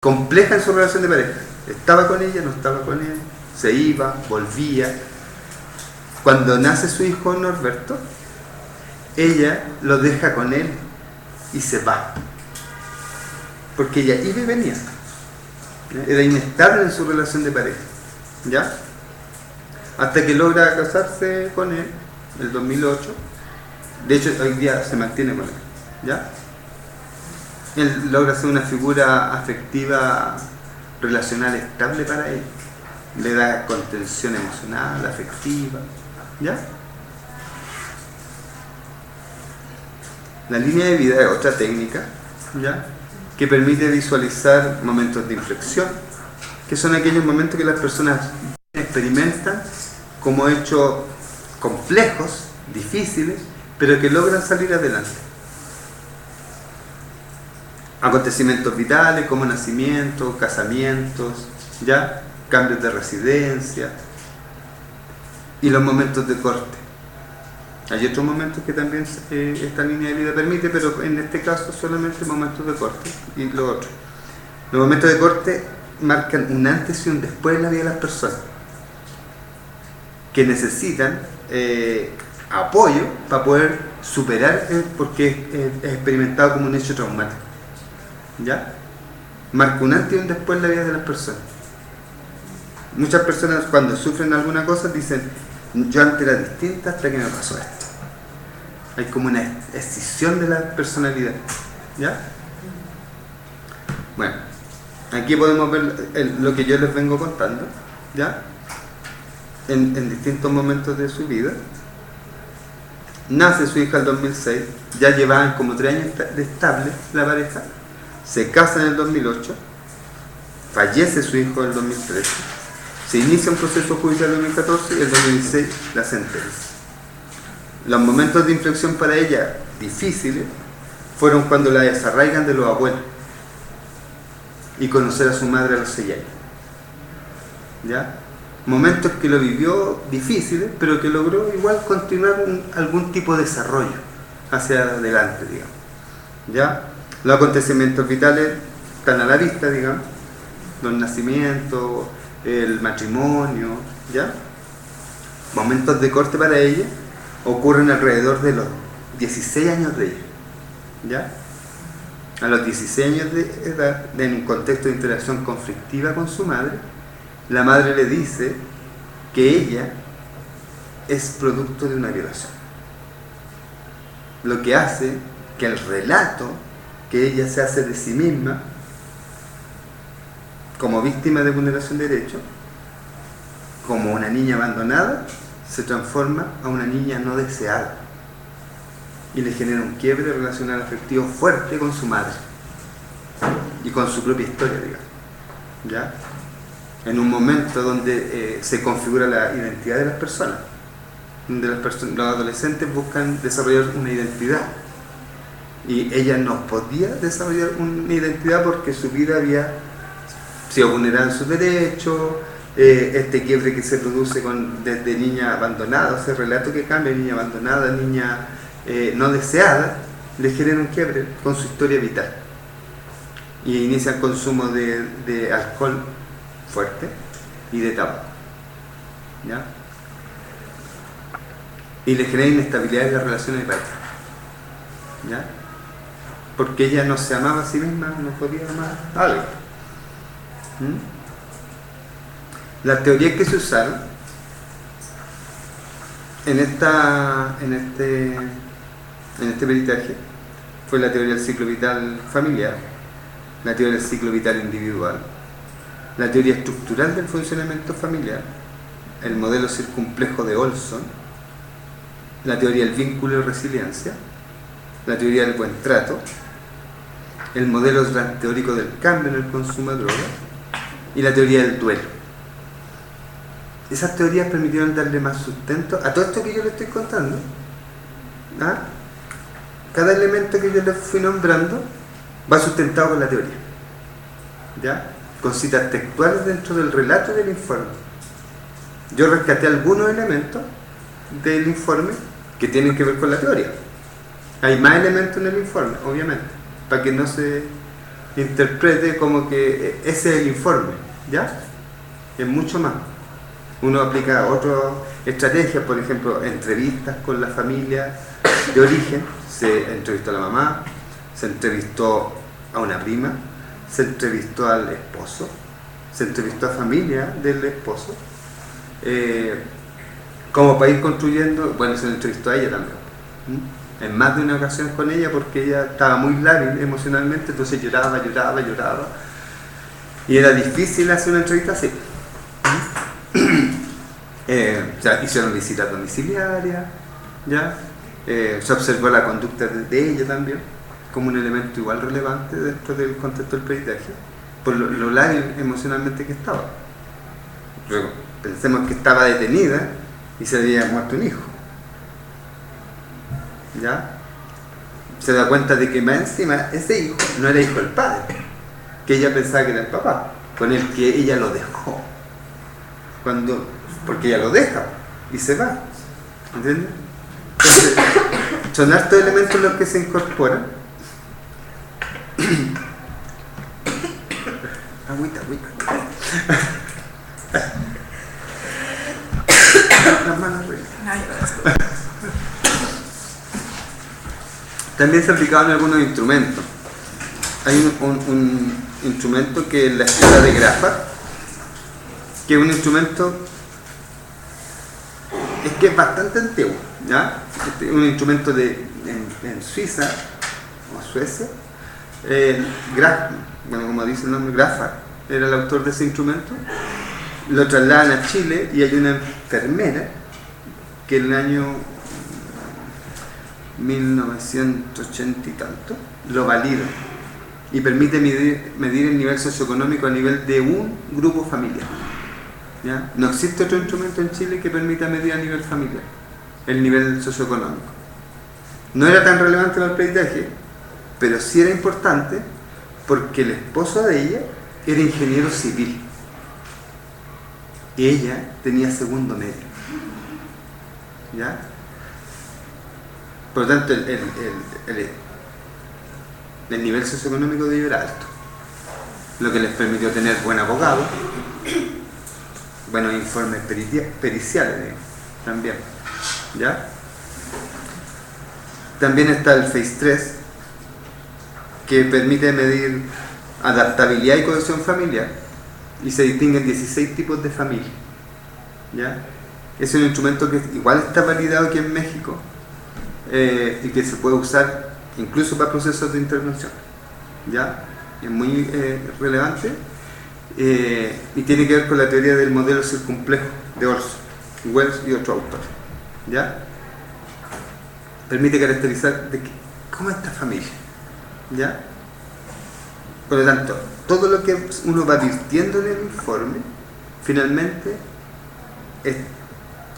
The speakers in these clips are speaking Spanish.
compleja en su relación de pareja. Estaba con ella, no estaba con él, se iba, volvía. Cuando nace su hijo Norberto, ella lo deja con él y se va. Porque ella iba y venía. Era inestable en su relación de pareja. ¿Ya? Hasta que logra casarse con él en el 2008. De hecho, hoy día se mantiene con él. ¿Ya? Él logra ser una figura afectiva, relacional estable para él. Le da contención emocional, afectiva. ¿Ya? La línea de vida es otra técnica, ¿ya?, que permite visualizar momentos de inflexión, que son aquellos momentos que las personas experimentan como hechos complejos, difíciles, pero que logran salir adelante. Acontecimientos vitales como nacimientos, casamientos, ¿ya?, cambios de residencia y los momentos de corte. Hay otros momentos que también esta línea de vida permite, pero en este caso solamente momentos de corte. Y lo otro, los momentos de corte marcan un antes y un después en la vida de las personas que necesitan apoyo para poder superar porque es experimentado como un hecho traumático. ¿Ya? Marca un antes y un después en la vida de las personas. Muchas personas cuando sufren alguna cosa dicen: yo antes era distinta hasta que me pasó esto. Hay como una escisión de la personalidad. ¿Ya? Bueno, aquí podemos ver lo que yo les vengo contando, ¿ya?, en distintos momentos de su vida. Nace su hija en el 2006, ya llevaban como 3 años de estable la pareja, se casan en el 2008, fallece su hijo en el 2013, se inicia un proceso judicial en el 2014 y en el 2016 la sentencia. Los momentos de inflexión para ella difíciles fueron cuando la desarraigan de los abuelos y conocer a su madre a los 6 años. ¿Ya? Momentos que lo vivió difíciles, pero que logró igual continuar algún tipo de desarrollo hacia adelante, digamos. ¿Ya? Los acontecimientos vitales están a la vista, digamos, los nacimientos, el matrimonio, ¿ya? Momentos de corte para ella ocurren alrededor de los 16 años de ella, ¿ya? A los 16 años de edad, en un contexto de interacción conflictiva con su madre, la madre le dice que ella es producto de una violación. Lo que hace que el relato que ella se hace de sí misma como víctima de vulneración de derechos, como una niña abandonada, se transforma a una niña no deseada y le genera un quiebre relacional afectivo fuerte con su madre y con su propia historia, digamos, ¿ya? En un momento donde se configura la identidad de las personas, donde los adolescentes buscan desarrollar una identidad y ella no podía desarrollar una identidad porque su vida había sido vulnerada en sus derechos. Este quiebre que se produce desde niña abandonada, ese relato que cambia, niña abandonada, niña no deseada, le genera un quiebre con su historia vital y inicia el consumo de alcohol fuerte y de tabaco, ¿ya? Y le genera inestabilidad en las relaciones de pareja, ¿ya? Porque ella no se amaba a sí misma, no podía amar a alguien. Las teorías que se usaron en este peritaje fue la teoría del ciclo vital familiar, la teoría del ciclo vital individual, la teoría estructural del funcionamiento familiar, el modelo circunplejo de Olson, la teoría del vínculo y resiliencia, la teoría del buen trato, el modelo teórico del cambio en el consumo de drogas y la teoría del duelo. Esas teorías permitieron darle más sustento a todo esto que yo le estoy contando. ¿Ah? Cada elemento que yo le fui nombrando va sustentado con la teoría, ¿ya?, con citas textuales dentro del relato y del informe. Yo rescaté algunos elementos del informe que tienen que ver con la teoría. Hay más elementos en el informe, obviamente, para que no se interprete como que ese es el informe, ¿ya? Es mucho más. Uno aplica otras estrategias, por ejemplo, entrevistas con la familia de origen. Se entrevistó a la mamá, se entrevistó a una prima, se entrevistó al esposo, se entrevistó a familia del esposo, como para ir construyendo. Bueno, se le entrevistó a ella también, en más de una ocasión con ella, porque ella estaba muy lábil emocionalmente, entonces lloraba, y era difícil hacer una entrevista así. O sea, hicieron visitas domiciliarias, ¿ya? Se observó la conducta de ella también, como un elemento igual relevante dentro del contexto del peritaje, por lo lábil emocionalmente que estaba. Luego, pensemos que estaba detenida y se había muerto un hijo, ¿ya? Se da cuenta de que más encima ese hijo no era hijo del padre, que ella pensaba que era el papá, con el que ella lo dejó, porque ella lo deja y se va, ¿entiendes? Entonces, son hartos elementos los que se incorporan. Agüita. Las manos arriba. También se aplicaban algunos instrumentos. Hay un instrumento que es la escala de Graffat, que es un instrumento que es bastante antiguo, ¿ya? Es un instrumento en Suiza o Suecia. Bueno, como dice el nombre, Graffat era el autor de ese instrumento. Lo trasladan a Chile y hay una enfermera que en el año 1980 y tanto lo valida y permite medir el nivel socioeconómico a nivel de un grupo familiar, ¿ya? No existe otro instrumento en Chile que permita medir a nivel familiar el nivel socioeconómico. No era tan relevante para el peritaje, pero sí era importante porque el esposo de ella era ingeniero civil y ella tenía segundo medio, ¿ya? Por lo tanto, el nivel socioeconómico de ellos era alto, lo que les permitió tener buen abogado, buenos informes periciales también, ¿ya? También está el Phase 3, que permite medir adaptabilidad y cohesión familiar, y se distinguen 16 tipos de familia, ¿ya? Es un instrumento que igual está validado aquí en México, y que se puede usar incluso para procesos de intervención, ¿ya? Es muy relevante, y tiene que ver con la teoría del modelo circunplejo de Orson, Wells y otro autor, ¿ya? Permite caracterizar cómo es esta familia, ¿ya? Por lo tanto, todo lo que uno va virtiendo en el informe finalmente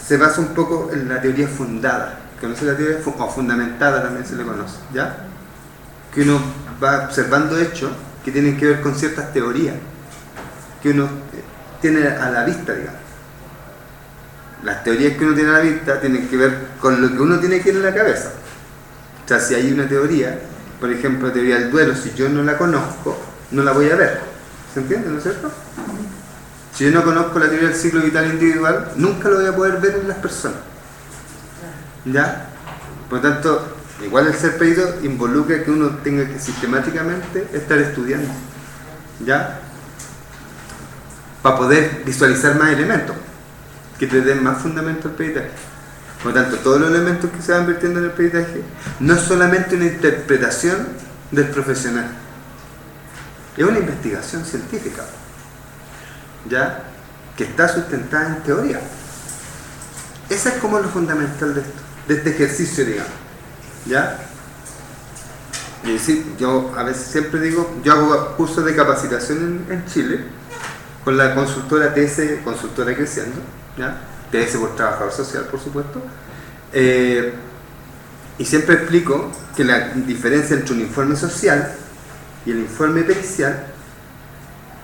se basa un poco en la teoría fundada, que no es la teoría o fundamentada, también se le conoce, ¿ya? Que uno va observando hechos que tienen que ver con ciertas teorías que uno tiene a la vista, digamos. Las teorías que uno tiene a la vista tienen que ver con lo que uno tiene aquí en la cabeza. O sea, si hay una teoría, por ejemplo, la teoría del duelo, si yo no la conozco, no la voy a ver. ¿Se entiende, no es cierto? Si yo no conozco la teoría del ciclo vital individual, nunca lo voy a poder ver en las personas, ¿ya? Por lo tanto, igual el ser perito involucra que uno tenga que sistemáticamente estar estudiando, ¿ya? Para poder visualizar más elementos que te den más fundamento al peritaje. Por lo tanto, todos los elementos que se van vertiendo en el peritaje no es solamente una interpretación del profesional, es una investigación científica, ¿ya? Que está sustentada en teoría. Esa es como lo fundamental de este ejercicio, digamos, ¿ya? Y decir, yo a veces siempre digo, yo hago cursos de capacitación en Chile con la consultora TS, consultora Creciendo, ¿ya? TS por trabajador social, por supuesto, y siempre explico que la diferencia entre un informe social y el informe pericial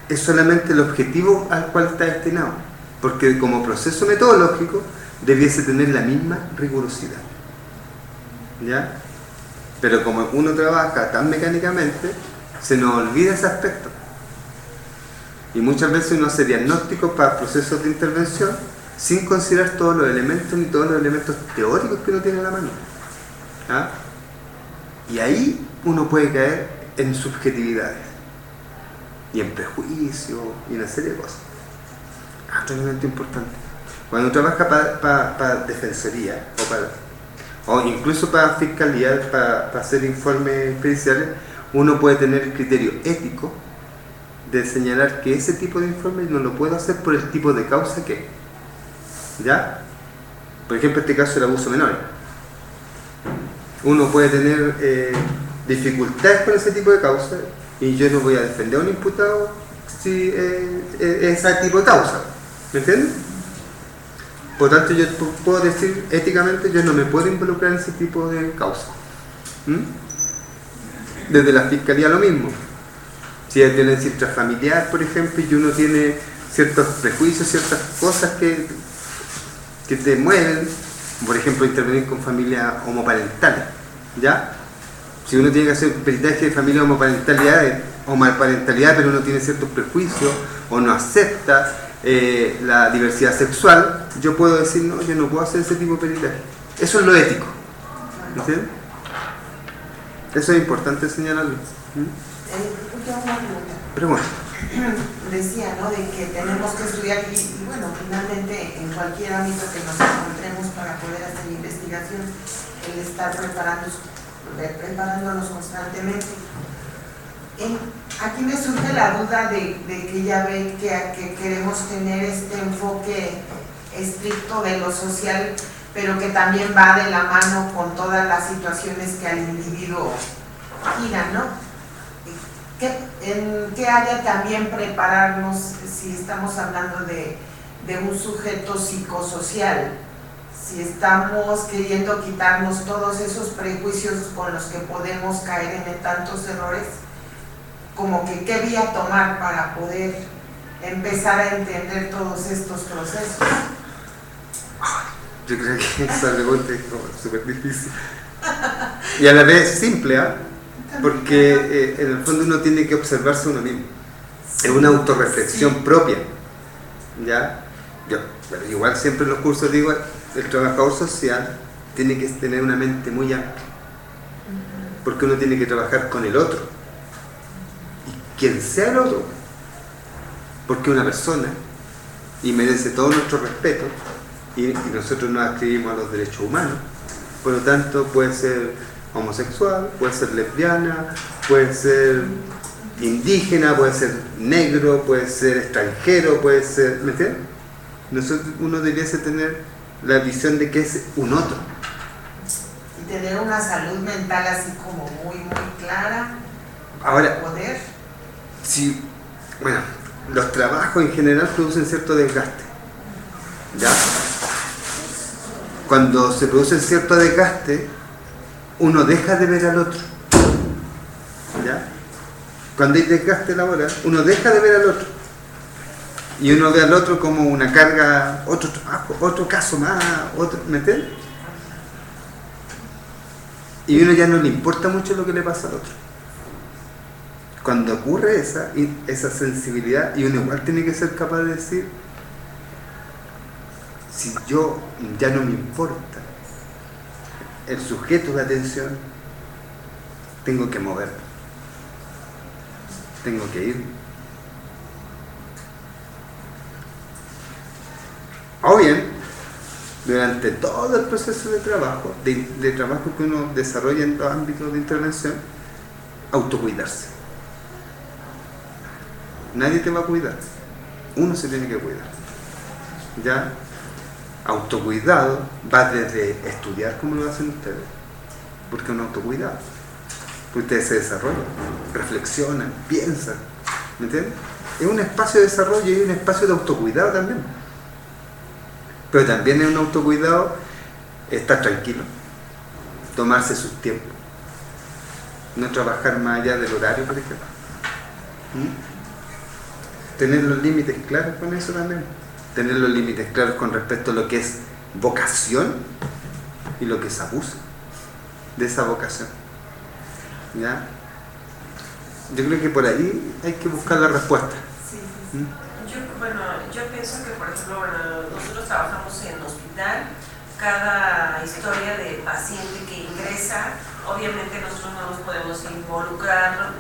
es solamente el objetivo al cual está destinado, porque como proceso metodológico debiese tener la misma rigurosidad, ¿ya? Pero como uno trabaja tan mecánicamente, Se nos olvida ese aspecto. Y muchas veces uno hace diagnósticos para procesos de intervención sin considerar todos los elementos ni todos los elementos teóricos que uno tiene en la mano. ¿Ah? Y ahí uno puede caer en subjetividades y en prejuicios y una serie de cosas. Tremendamente importante. Cuando uno trabaja para defensoría o incluso para fiscalía, para hacer informes periciales, uno puede tener el criterio ético de señalar que ese tipo de informes no lo puedo hacer por el tipo de causa que, ¿ya? Por ejemplo, este caso del abuso menor. Uno puede tener dificultades con ese tipo de causa y yo no voy a defender a un imputado si ese tipo de causa. ¿Me entiendes? Por tanto, yo puedo decir éticamente, yo no me puedo involucrar en ese tipo de causa. Desde la fiscalía lo mismo. Si hay violencia intrafamiliar, por ejemplo, y uno tiene ciertos prejuicios, ciertas cosas que te mueven, por ejemplo, intervenir con familias homoparentales, ¿ya? Si uno tiene que hacer peritaje de familia homoparentalidad, pero uno tiene ciertos prejuicios o no acepta la diversidad sexual, yo puedo decir, no, yo no puedo hacer ese tipo de peritaje. Eso es lo ético. ¿Entiendes? Eso es importante señalarlo. Pero bueno. Decía, ¿no?, de que tenemos que estudiar y bueno, finalmente en cualquier ámbito que nos encontremos para poder hacer investigación, el estar preparándonos constantemente. Aquí me surge la duda de que ya ve que queremos tener este enfoque estricto de lo social, pero que también va de la mano con todas las situaciones que al individuo giran, ¿no? ¿En qué área también prepararnos si estamos hablando de un sujeto psicosocial? Si estamos queriendo quitarnos todos esos prejuicios con los que podemos caer en tantos errores, como que qué vía tomar para poder empezar a entender todos estos procesos. Yo creo que esa pregunta es súper difícil y a la vez simple, ¿eh? Porque en el fondo uno tiene que observarse uno mismo. Es una autorreflexión propia, ¿ya? Pero igual siempre en los cursos digo, el trabajador social tiene que tener una mente muy amplia, porque uno tiene que trabajar con el otro, y quien sea el otro, porque es una persona y merece todo nuestro respeto, y nosotros nos adscribimos a los derechos humanos. Por lo tanto, puede ser homosexual, puede ser lesbiana, puede ser indígena, puede ser negro, puede ser extranjero, puede ser... ¿Me entiendes? Uno debiese tener la visión de que es un otro. Y tener una salud mental así como muy, muy clara. Ahora, poder. Sí, bueno, los trabajos en general producen cierto desgaste, ¿ya? Cuando se produce cierto desgaste, uno deja de ver al otro, ¿ya? Cuando hay desgaste laboral, uno deja de ver al otro y uno ve al otro como una carga, otro trabajo, otro caso más, otro, ¿me entiendes? Y uno ya no le importa mucho lo que le pasa al otro. Cuando ocurre esa sensibilidad, y uno igual tiene que ser capaz de decir, si yo ya no me importa el sujeto de atención, tengo que moverme, tengo que ir. O bien, durante todo el proceso de trabajo, de trabajo que uno desarrolla en los ámbitos de intervención, autocuidarse. Nadie te va a cuidar, uno se tiene que cuidar, ¿ya? Autocuidado va desde estudiar como lo hacen ustedes, porque es un autocuidado, porque ustedes se desarrollan, reflexionan, piensan, ¿me entiendes? Es un espacio de desarrollo y un espacio de autocuidado también, pero también es un autocuidado estar tranquilo, tomarse sus tiempos, no trabajar más allá del horario, por ejemplo. Tener los límites claros con eso también. Tener los límites claros con respecto a lo que es vocación y lo que es abuso de esa vocación, ¿ya? Yo creo que por ahí hay que buscar la respuesta. Sí, Yo pienso que, por ejemplo, nosotros trabajamos en hospital, cada historia de paciente que ingresa, obviamente nosotros no nos podemos involucrar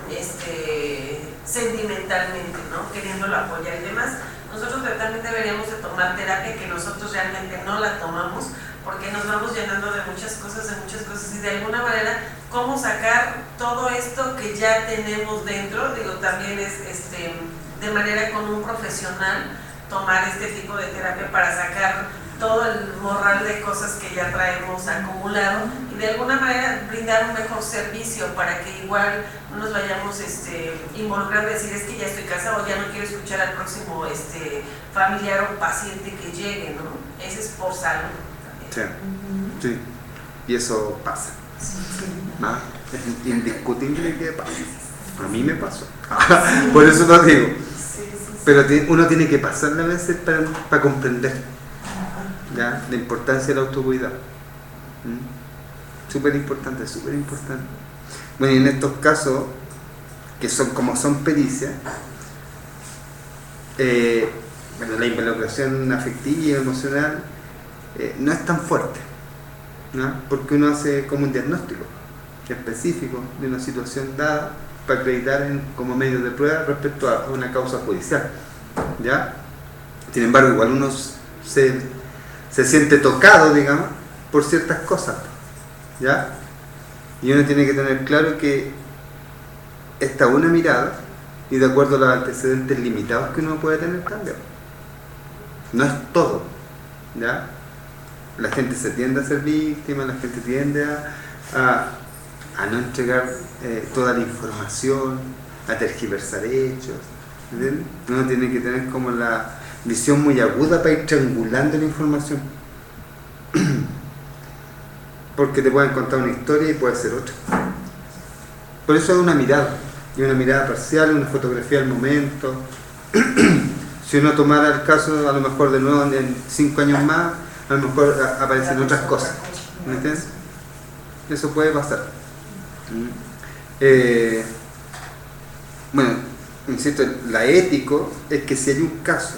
sentimentalmente, ¿no? Queriéndolo apoyar y demás. Nosotros también deberíamos de tomar terapia, que nosotros realmente no la tomamos, porque nos vamos llenando de muchas cosas y de alguna manera cómo sacar todo esto que ya tenemos dentro. Digo, también es de manera con un profesional tomar este tipo de terapia para sacar todo el morral de cosas que ya traemos acumulado y de alguna manera brindar un mejor servicio para que igual no nos vayamos involucrando, decir es que ya estoy casado, ya no quiero escuchar al próximo familiar o paciente que llegue, ¿no? Ese es por salud también. Sí, sí. Y eso pasa. ¿No? Es indiscutible que pasa. A mí me pasó. Por eso lo digo. Pero uno tiene que pasarla a veces para comprender, ¿ya? La importancia del autocuidado. Súper importante, súper importante. Bueno, y en estos casos, que son como son pericias, la involucración afectiva y emocional no es tan fuerte, ¿no? Porque uno hace como un diagnóstico específico de una situación dada para acreditar como medio de prueba respecto a una causa judicial, ¿ya? Sin embargo, igual uno se siente tocado, digamos, por ciertas cosas, ¿ya? Y uno tiene que tener claro que esta una mirada y de acuerdo a los antecedentes limitados que uno puede tener también. No es todo, ¿ya? La gente se tiende a ser víctima, la gente tiende a no entregar toda la información, a tergiversar hechos, ¿entiendes? Uno tiene que tener como la visión muy aguda para ir triangulando la información. Porque te pueden contar una historia y puede ser otra. Por eso es una mirada, y una mirada parcial, una fotografía del momento. Si uno tomara el caso, a lo mejor de nuevo en 5 años más, a lo mejor aparecen otras cosas. ¿Me entiendes? Eso puede pasar. Bueno, insisto, la ético es que si hay un caso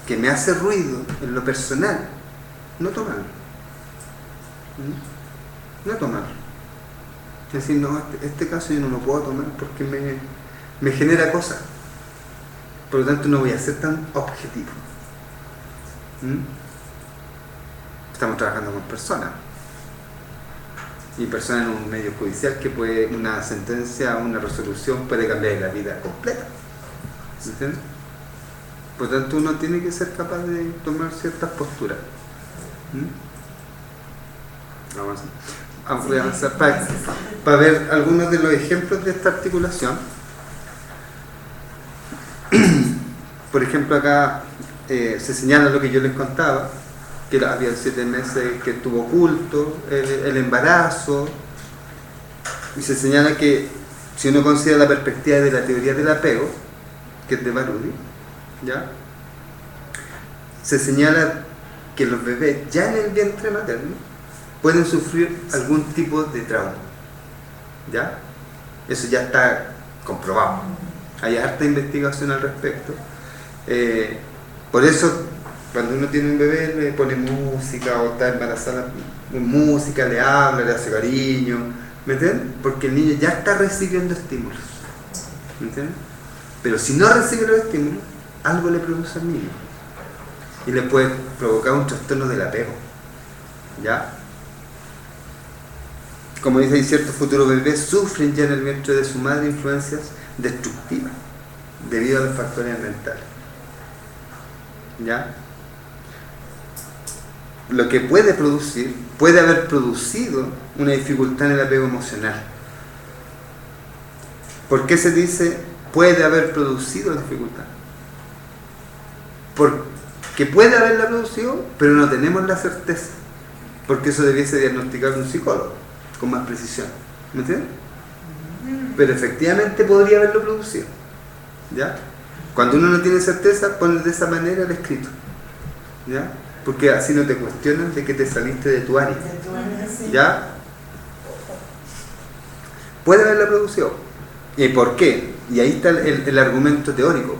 que me hace ruido en lo personal, no tomarlo. No tomarlo. Es decir, no, este caso yo no lo puedo tomar porque me genera cosas. Por lo tanto, no voy a ser tan objetivo. Estamos trabajando con personas. Y personas en un medio judicial que puede, una sentencia, una resolución puede cambiar la vida completa. ¿Entiendes? Por lo tanto, uno tiene que ser capaz de tomar ciertas posturas. Vamos a avanzar para ver algunos de los ejemplos de esta articulación. Por ejemplo, acá se señala lo que yo les contaba, que había 7 meses que estuvo oculto, el embarazo, y se señala que si uno considera la perspectiva de la teoría del apego, que es de Barudi, ¿ya? Se señala que los bebés ya en el vientre materno pueden sufrir algún tipo de trauma, ¿ya? Eso ya está comprobado, hay harta investigación al respecto. Por eso cuando uno tiene un bebé le pone música o está embarazada, música, le habla, le hace cariño, ¿me entiendes? Porque el niño ya está recibiendo estímulos, ¿me entiendes? Pero si no recibe los estímulos, algo le produce al niño y le puede provocar un trastorno del apego, ¿ya? Como dice, hay ciertos futuros bebés sufren ya en el vientre de su madre influencias destructivas debido a los factores ambientales, ¿ya? Lo que puede haber producido una dificultad en el apego emocional. ¿Por qué se dice puede haber producido dificultad? Porque puede haberla producido, pero no tenemos la certeza, porque eso debiese diagnosticar un psicólogo con más precisión, ¿me entiendes? Pero efectivamente podría haberlo producido, ¿ya? Cuando uno no tiene certeza, ponle de esa manera el escrito, ¿ya? Porque así no te cuestionan de que te saliste de tu área, ¿ya? Puede haberla producido ¿Por qué? Y ahí está el argumento teórico.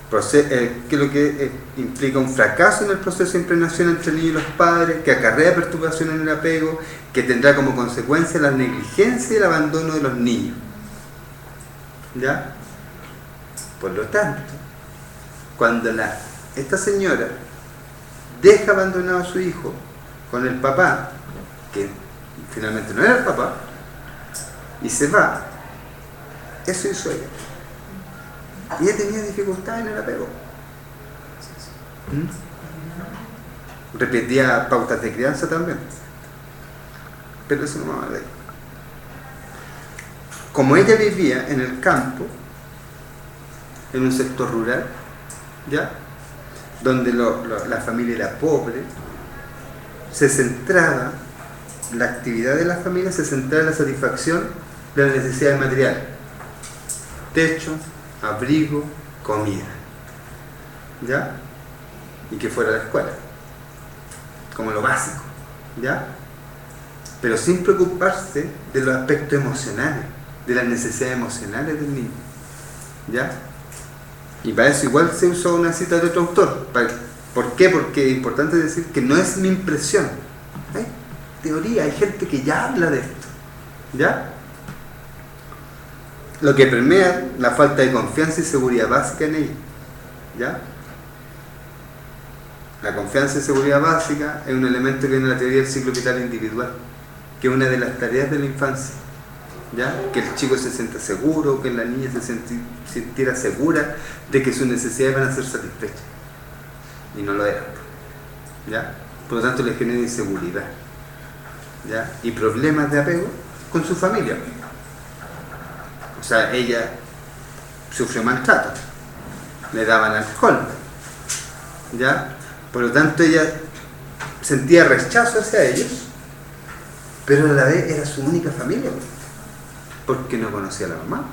Que es lo que implica un fracaso en el proceso de impregnación entre el niño y los padres, que acarrea perturbación en el apego, que tendrá como consecuencia la negligencia y el abandono de los niños. ¿Ya? Por lo tanto, cuando esta señora deja abandonado a su hijo con el papá, que finalmente no era el papá, y se va, eso hizo ella. Y ella tenía dificultades en el apego. Repetía pautas de crianza también. Pero eso no va a ver. Como ella vivía en el campo, en un sector rural, ¿ya? Donde la familia era pobre, se centraba, la actividad de la familia se centraba en la satisfacción de las necesidades materiales. Techo, abrigo, comida, ¿ya? Y que fuera a la escuela, como lo básico, ¿ya? Pero sin preocuparse de los aspectos emocionales, de las necesidades emocionales del niño, ¿ya? Y para eso igual se usó una cita de otro autor. ¿Por qué? Porque es importante decir que no es mi impresión. Hay teoría, hay gente que ya habla de esto, ¿ya? Lo que permea la falta de confianza y seguridad básica en ella, ¿ya? La confianza y seguridad básica es un elemento que viene en la teoría del ciclo vital individual, que es una de las tareas de la infancia, ¿ya? Que el chico se sienta seguro, que la niña se sintiera segura de que sus necesidades van a ser satisfechas, y no lo eran, ¿ya? Por lo tanto le genera inseguridad, ¿ya? Y problemas de apego con su familia. O sea, ella sufrió maltrato, le daban alcohol, ¿ya? Por lo tanto ella sentía rechazo hacia ellos, pero a la vez era su única familia, porque no conocía a la mamá,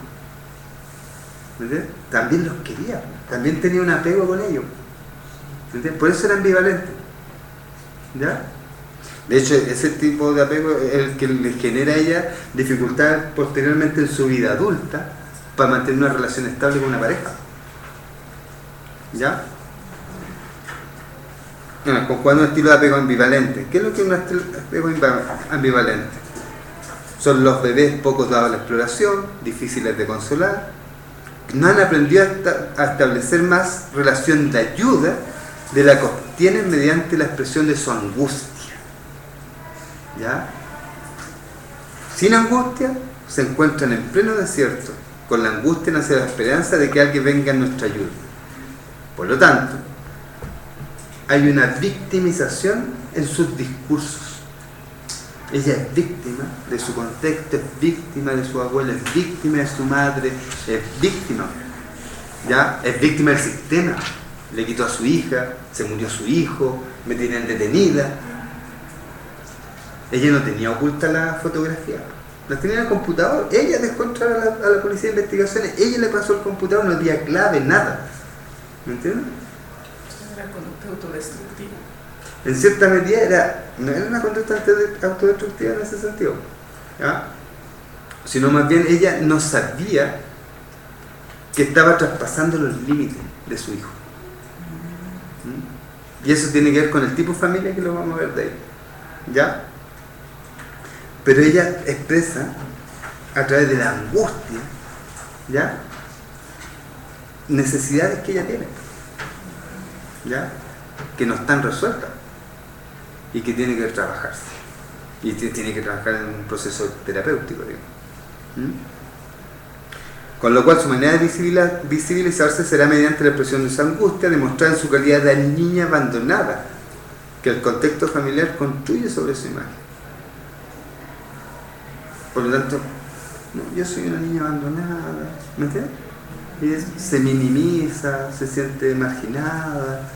¿entiendes? También los quería, también tenía un apego con ellos, ¿entiendes? Por eso era ambivalente, ¿ya? De hecho, ese tipo de apego es el que le genera a ella dificultad posteriormente en su vida adulta para mantener una relación estable con una pareja, ¿ya? Bueno, con cuál un estilo de apego ambivalente. ¿Qué es lo que es un estilo de apego ambivalente? Son los bebés poco dados a la exploración, difíciles de consolar, no han aprendido a establecer más relación de ayuda de la que obtienen mediante la expresión de su angustia, ¿ya? Sin angustia se encuentran en pleno desierto, con la angustia nace la esperanza de que alguien venga en nuestra ayuda. Por lo tanto, hay una victimización en sus discursos. Ella es víctima de su contexto, es víctima de su abuela, es víctima de su madre, es víctima, ¿ya? Es víctima del sistema. Le quitó a su hija, se murió su hijo, me tenían detenida. Ella no tenía oculta la fotografía, la tenía en el computador. Ella dejó entrar a la policía de investigaciones, ella le pasó el computador, no había clave, nada. ¿Me entiendes? Era conducta autodestructiva. En cierta medida no era una conducta autodestructiva en ese sentido, ¿ya? Sino más bien ella no sabía que estaba traspasando los límites de su hijo. Y eso tiene que ver con el tipo de familia que lo vamos a ver de ahí, ¿ya? Pero ella expresa a través de la angustia, ¿ya?, necesidades que ella tiene, ¿ya?, que no están resueltas y que tiene que trabajarse, y tiene que trabajar en un proceso terapéutico, digamos. Con lo cual su manera de visibilizarse será mediante la expresión de su angustia, demostrada en su calidad de niña abandonada, que el contexto familiar construye sobre su imagen. Por lo tanto, no, yo soy una niña abandonada, ¿me entiendes? Y se minimiza, se siente marginada,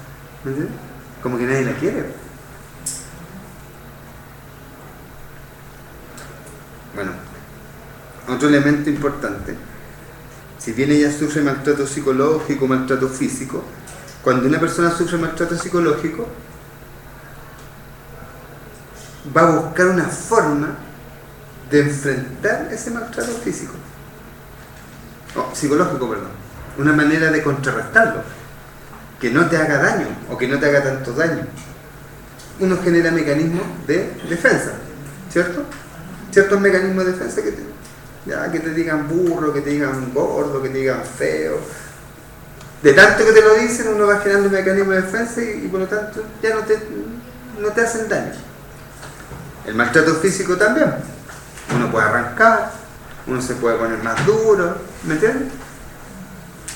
¿me entiendes? Como que nadie la quiere. Bueno, otro elemento importante, si bien ella sufre maltrato psicológico, maltrato físico, cuando una persona sufre maltrato psicológico, va a buscar una forma de enfrentar ese maltrato físico, psicológico, perdón, una manera de contrarrestarlo, que no te haga daño o que no te haga tanto daño. Uno genera mecanismos de defensa, ¿cierto? Ciertos mecanismos de defensa que te digan burro, que te digan gordo, que te digan feo. De tanto que te lo dicen, uno va generando un mecanismo de defensa y por lo tanto ya no te hacen daño. El maltrato físico también. Uno puede arrancar, uno se puede poner más duro, ¿me entiendes?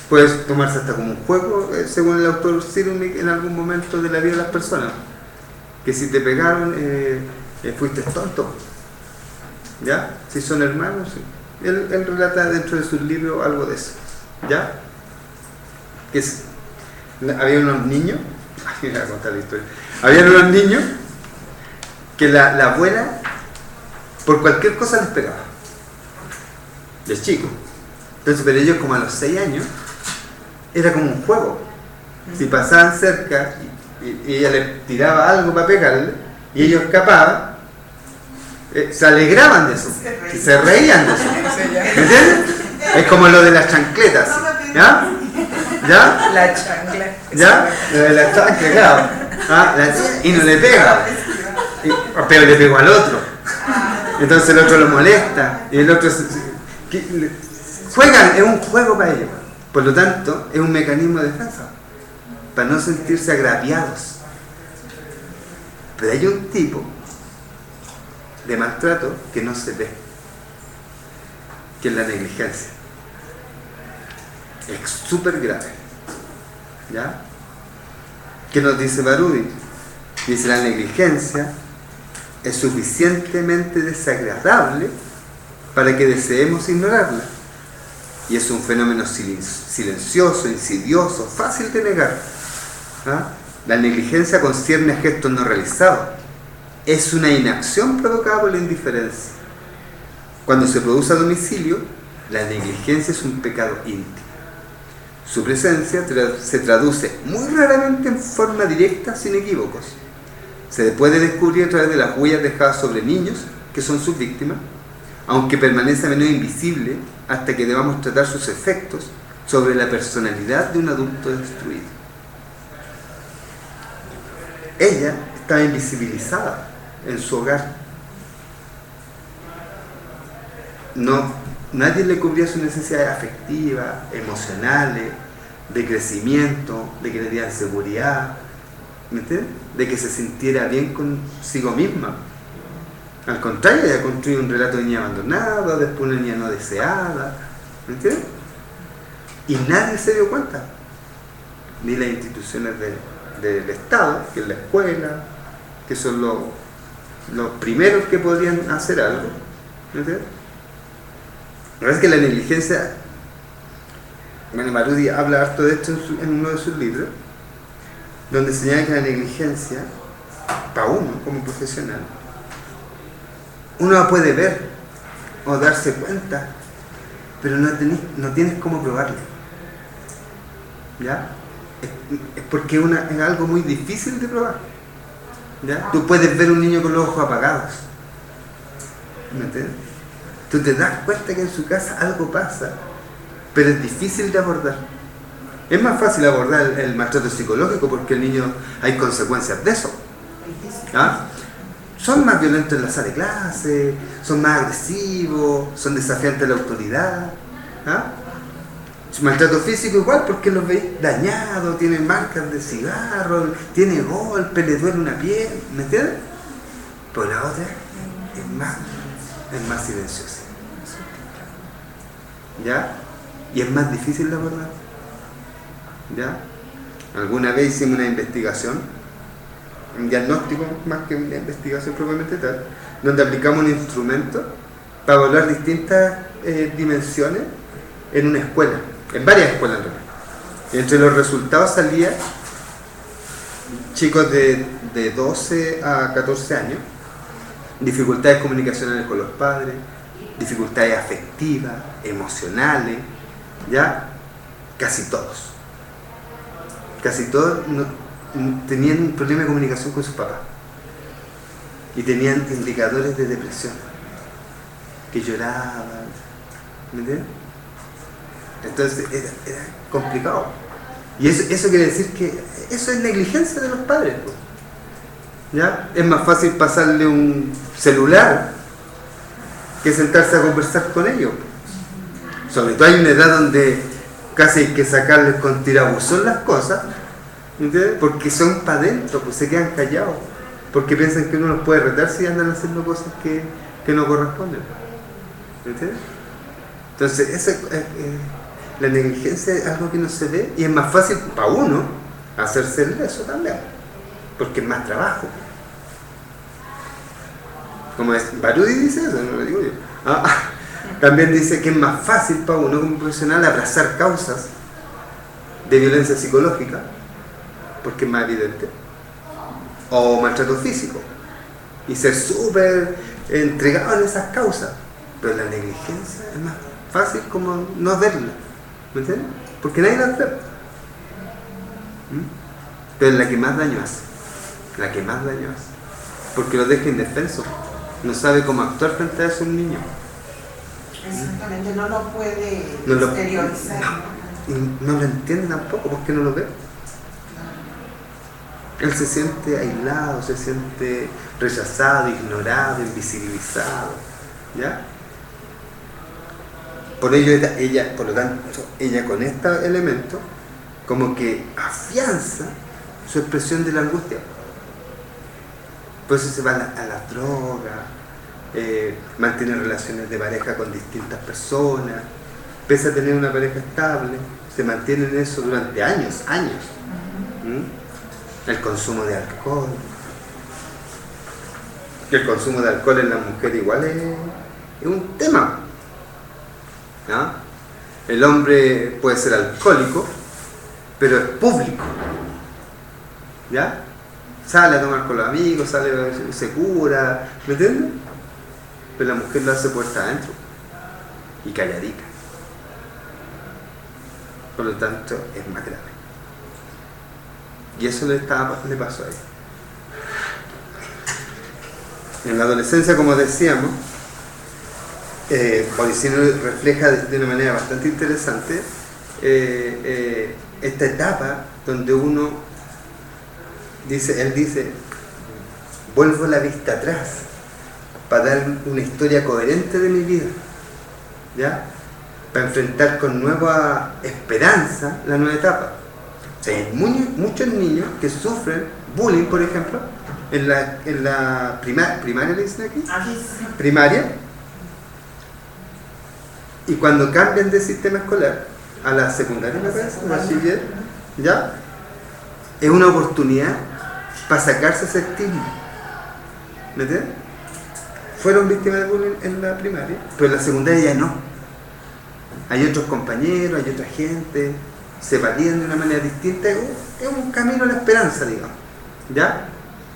Puedes tomarse hasta como un juego, según el autor Cyrulnik, en algún momento de la vida de las personas. Que si te pegaron, fuiste tonto. ¿Ya? Si son hermanos, sí. Él relata dentro de sus libros algo de eso. ¿Ya? Había unos niños, me voy a contar la historia. Había unos niños que la abuela por cualquier cosa les pegaba. De chicos. Entonces, pero ellos como a los 6 años, era como un juego. Si pasaban cerca y ella les tiraba algo para pegarle, y ellos escapaban, se alegraban de eso, se reían de eso. ¿Me entiendes? Es como lo de las chancletas. ¿Ya? ¿Ya? La chancla. ¿Ya? Lo de la chancla, claro. Y no le pega. Pero le pegó al otro. Entonces el otro lo molesta. Y el otro juegan, es un juego para ellos. Por lo tanto, es un mecanismo de defensa. Para no sentirse agraviados. Pero hay un tipo de maltrato que no se ve, que es la negligencia. Es súper grave. ¿Ya? ¿Qué nos dice Barudi? Dice: la negligencia es suficientemente desagradable para que deseemos ignorarla. Y es un fenómeno silencioso, insidioso, fácil de negar. La negligencia concierne a gestos no realizados. Es una inacción provocada por la indiferencia. Cuando se produce a domicilio, la negligencia es un pecado íntimo. Su presencia se traduce muy raramente en forma directa, sin equívocos. Se puede descubrir a través de las huellas dejadas sobre niños, que son sus víctimas, aunque permanece a menudo invisible hasta que debamos tratar sus efectos sobre la personalidad de un adulto destruido. Ella estaba invisibilizada en su hogar. Nadie le cubría sus necesidades afectivas, emocionales, de crecimiento, de que le dieran seguridad, ¿me entiendes? De que se sintiera bien consigo misma. Al contrario, ella construyó un relato de niña abandonada, después una niña no deseada, ¿me entiendes? Y nadie se dio cuenta, ni las instituciones del Estado, que es la escuela, que son los primeros que podrían hacer algo, ¿me entiendes? La verdad es que la negligencia, bueno, Barudi habla harto de esto en uno de sus libros, donde señala que la negligencia, para uno como profesional, uno la puede ver o darse cuenta, pero no tienes cómo probarlo. ¿Ya? Es porque es algo muy difícil de probar. ¿Ya? Tú puedes ver un niño con los ojos apagados, ¿me entiendes? Tú te das cuenta que en su casa algo pasa, pero es difícil de abordar. Es más fácil abordar el maltrato psicológico porque el niño, hay consecuencias de eso. ¿Ah? Son más violentos en la sala de clase, son más agresivos, son desafiantes a la autoridad. ¿Ah? Su maltrato físico igual, porque los veis dañados, tienen marcas de cigarro, tiene golpes, le duele una piel, ¿me entiendes? Pero la otra es más silenciosa. ¿Ya? Y es más difícil de abordar. ¿Ya? Alguna vez hicimos una investigación, un diagnóstico más que una investigación propiamente tal, donde aplicamos un instrumento para evaluar distintas dimensiones en una escuela, en varias escuelas en realidad. Y entre los resultados salía chicos de 12 a 14 años, dificultades comunicacionales con los padres, dificultades afectivas, emocionales, ¿ya? Casi todos tenían un problema de comunicación con sus papás y tenían indicadores de depresión, que lloraban, ¿me entiendes? Entonces era complicado. Y eso quiere decir que eso es negligencia de los padres, pues. ¿Ya? Es más fácil pasarle un celular que sentarse a conversar con ellos. Sobre todo hay una edad donde casi hay que sacarles con tirabuzón las cosas, ¿entiendes? Porque son para adentro, pues se quedan callados, porque piensan que uno los puede retar si andan haciendo cosas que no corresponden, ¿entiendes? Entonces la negligencia es algo que no se ve y es más fácil para uno hacerse eso también, porque es más trabajo. Como Barudi dice eso, no lo digo yo. También dice que es más fácil para uno como profesional abrazar causas de violencia psicológica, porque es más evidente, o maltrato físico, y ser súper entregado en esas causas. Pero la negligencia es más fácil como no verla, ¿me entiendes? Porque nadie la ve. Pero es la que más daño hace, porque lo deja indefenso, no sabe cómo actuar frente a eso un niño. Exactamente, no lo puede exteriorizar. No lo entiende tampoco, porque no lo ve. Él se siente aislado, se siente rechazado, ignorado, invisibilizado, ¿ya? Por ello por lo tanto, ella con este elemento como que afianza su expresión de la angustia. Por eso se va a la droga, mantiene relaciones de pareja con distintas personas, pese a tener una pareja estable, se mantiene en eso durante años. El consumo de alcohol. Que el consumo de alcohol en la mujer igual es un tema, ¿no? El hombre puede ser alcohólico, pero es público, ¿ya? Sale a tomar con los amigos, se cura, ¿me entiendes? Pero la mujer lo hace puerta adentro y calladita. Por lo tanto, es más grave. Y eso le pasó a ella. En la adolescencia, como decíamos, Policino refleja de una manera bastante interesante esta etapa donde uno él dice, vuelvo la vista atrás para dar una historia coherente de mi vida, ¿ya? Para enfrentar con nueva esperanza la nueva etapa. O sea, hay muchos niños que sufren bullying, por ejemplo, en la primaria, ¿le dicen aquí? Primaria. Y cuando cambian de sistema escolar a la secundaria, me parece, a la bachiller, ¿ya? Es una oportunidad para sacarse ese estigma. ¿Me entiendes? Fueron víctimas de bullying en la primaria, pero en la secundaria ya no. Hay otros compañeros, hay otra gente, se valían de una manera distinta. Es un camino a la esperanza, digamos, ¿ya?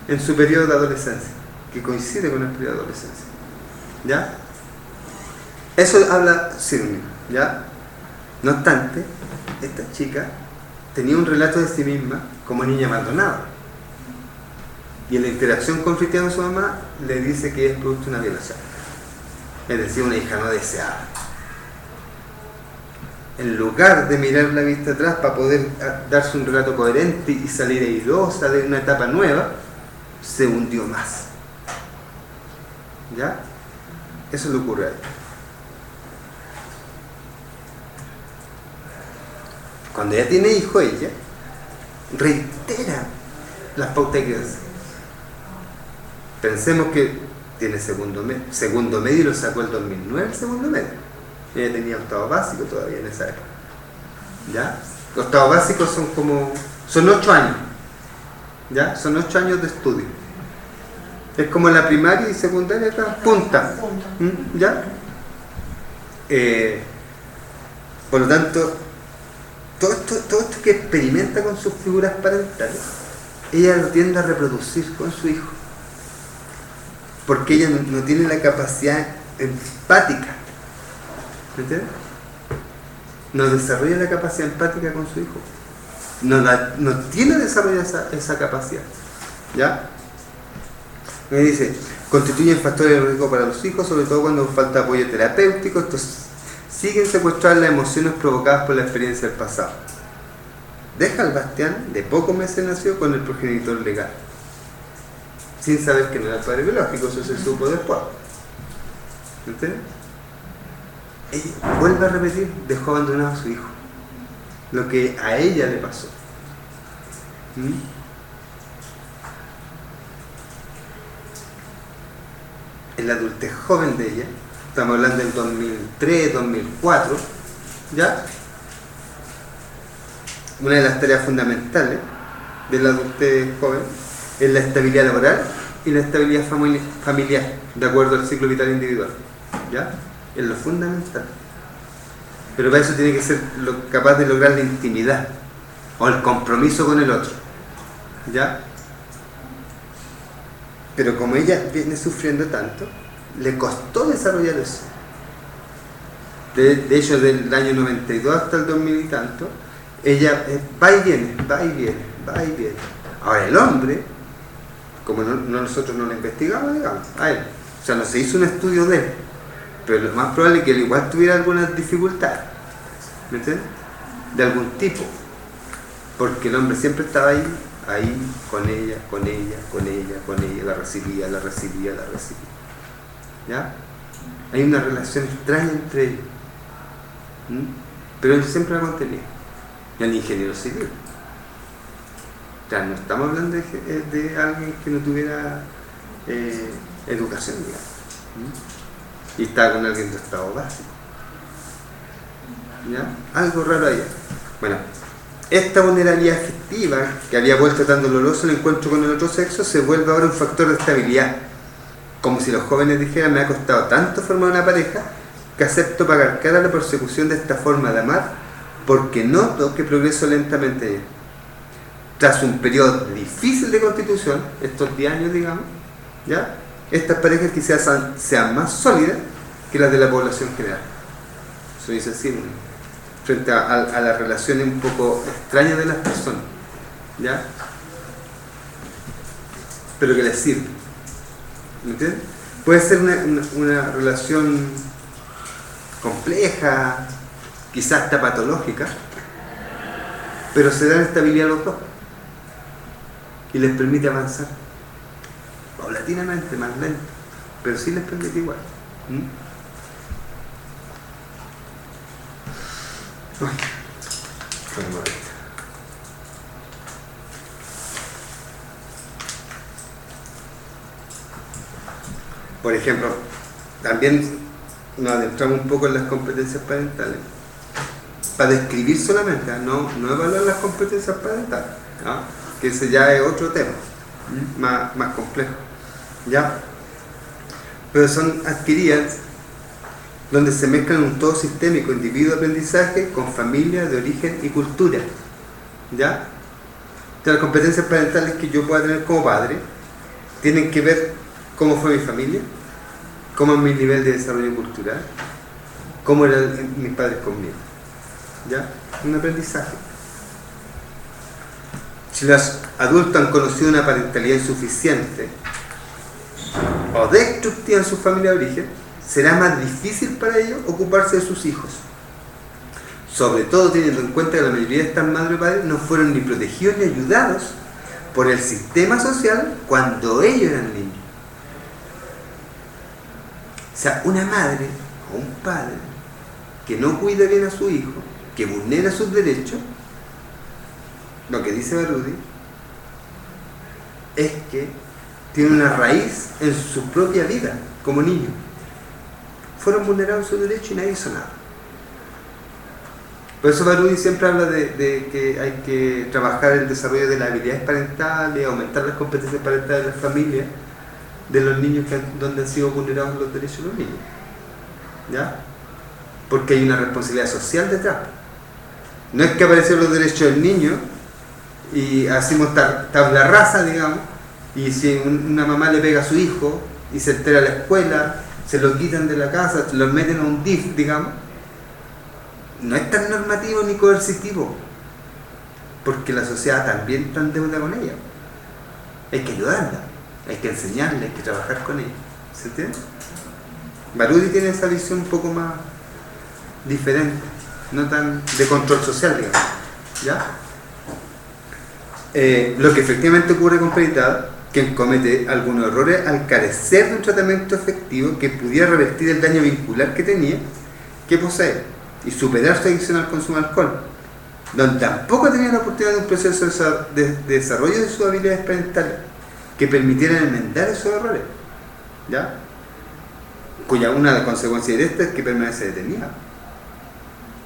En su periodo de adolescencia, que coincide con el periodo de adolescencia, ¿ya? Eso habla Sirmi, ¿ya? No obstante, esta chica tenía un relato de sí misma como niña abandonada. Y en la interacción con Cristiano, su mamá le dice que es producto de una violación. Es decir, una hija no deseada. En lugar de mirar la vista atrás para poder darse un relato coherente y salir airosa de una etapa nueva, se hundió más. ¿Ya? Eso le ocurre a ella. Cuando ella tiene hijo, ella reitera las pautas que hace. Pensemos que tiene segundo medio y lo sacó el 2009, el segundo medio. Ella tenía octavo básico todavía en esa época, ¿ya? Los octavos básicos son 8 años, ¿ya? Son 8 años de estudio. Es como la primaria y secundaria acá, punta, ¿ya? Por lo tanto, todo esto que experimenta con sus figuras parentales, ella lo tiende a reproducir con su hijo, porque ella no tiene la capacidad empática, ¿me entiendes? No desarrolla la capacidad empática con su hijo, no tiene desarrollada esa capacidad, ¿ya? Me dice, constituyen factores de riesgo para los hijos, sobre todo cuando falta apoyo terapéutico. Esto siguen secuestradas las emociones provocadas por la experiencia del pasado. Deja al Bastián, de pocos meses nació, con el progenitor legal, sin saber que no era el padre biológico, eso se supo después. ¿Entiendes? Ella vuelve a repetir, dejó abandonado a su hijo, lo que a ella le pasó. En la adultez joven de ella, estamos hablando del 2003, 2004, ¿ya? Una de las tareas fundamentales de la adultez joven es la estabilidad laboral y la estabilidad familiar, de acuerdo al ciclo vital individual, ¿ya? Es lo fundamental. Pero para eso tiene que ser capaz de lograr la intimidad o el compromiso con el otro, ¿ya? Pero como ella viene sufriendo tanto, le costó desarrollar eso. De hecho, del año 92 hasta el 2000 y tanto, ella va y viene, va y viene, va y viene. Ahora el hombre, como nosotros no lo investigamos, digamos, a él, o sea, no se hizo un estudio de él, pero lo más probable es que él igual tuviera algunas dificultades, ¿me entiendes? De algún tipo, porque el hombre siempre estaba ahí, con ella, la recibía, ¿ya? Hay una relación extraña entre ellos, pero él siempre la contenía. Y el ingeniero civil, o sea, no estamos hablando de alguien que no tuviera educación, digamos, y estaba con alguien de estado básico, ¿ya? Algo raro allá. Bueno, esta vulnerabilidad afectiva que había vuelto tan doloroso el encuentro con el otro sexo se vuelve ahora un factor de estabilidad, como si los jóvenes dijeran: me ha costado tanto formar una pareja que acepto pagar cara a la persecución de esta forma de amar porque noto que progreso lentamente. Tras un periodo difícil de constitución, estos 10 años, digamos, ¿ya? Estas parejas quizás sean más sólidas que las de la población general. Eso dice así, frente a las relaciones un poco extrañas de las personas, ¿ya? Pero que les sirve, ¿me entiendes? Puede ser una relación compleja, quizás hasta patológica, pero se dan estabilidad a los dos y les permite avanzar paulatinamente, más lento, pero sí les permite igual. Por ejemplo, también nos adentramos un poco en las competencias parentales para describir solamente, no evaluar las competencias parentales, ¿no? Que ese ya es otro tema más complejo, ¿ya? Pero son adquiridas donde se mezclan un todo sistémico, individuo-aprendizaje con familia de origen y cultura, ¿ya? Entonces, las competencias parentales que yo pueda tener como padre tienen que ver cómo fue mi familia, cómo es mi nivel de desarrollo cultural, cómo eran mis padres conmigo, ¿ya? Un aprendizaje. Si los adultos han conocido una parentalidad insuficiente o destructiva en su familia de origen, será más difícil para ellos ocuparse de sus hijos. Sobre todo teniendo en cuenta que la mayoría de estas madres y padres no fueron ni protegidos ni ayudados por el sistema social cuando ellos eran niños. O sea, una madre o un padre que no cuida bien a su hijo, que vulnera sus derechos, lo que dice Barudy es que tiene una raíz en su propia vida como niño. Fueron vulnerados sus derechos y nadie hizo nada. Por eso Barudy siempre habla de que hay que trabajar el desarrollo de las habilidades parentales, aumentar las competencias parentales de las familias, de los niños donde han sido vulnerados los derechos de los niños, ¿ya? Porque hay una responsabilidad social detrás. No es que aparecieron los derechos del niño y hacemos tabla rasa, digamos, y si una mamá le pega a su hijo y se entera a la escuela, se lo quitan de la casa, lo meten a un DIF, digamos, no es tan normativo ni coercitivo, porque la sociedad también está en deuda con ella. Hay que ayudarla, hay que enseñarle, hay que trabajar con ella. ¿Se entiende? Barudy tiene esa visión un poco más diferente, no tan de control social, digamos, ¿ya? Lo que efectivamente ocurre con Peritado, quien comete algunos errores al carecer de un tratamiento efectivo que pudiera revertir el daño vincular que tenía, que posee, y superar su adicción al consumo de alcohol, donde tampoco tenía la oportunidad de un proceso de desarrollo de sus habilidades parentales que permitieran enmendar esos errores, ¿ya? Cuya una consecuencia directa es que permanece detenida.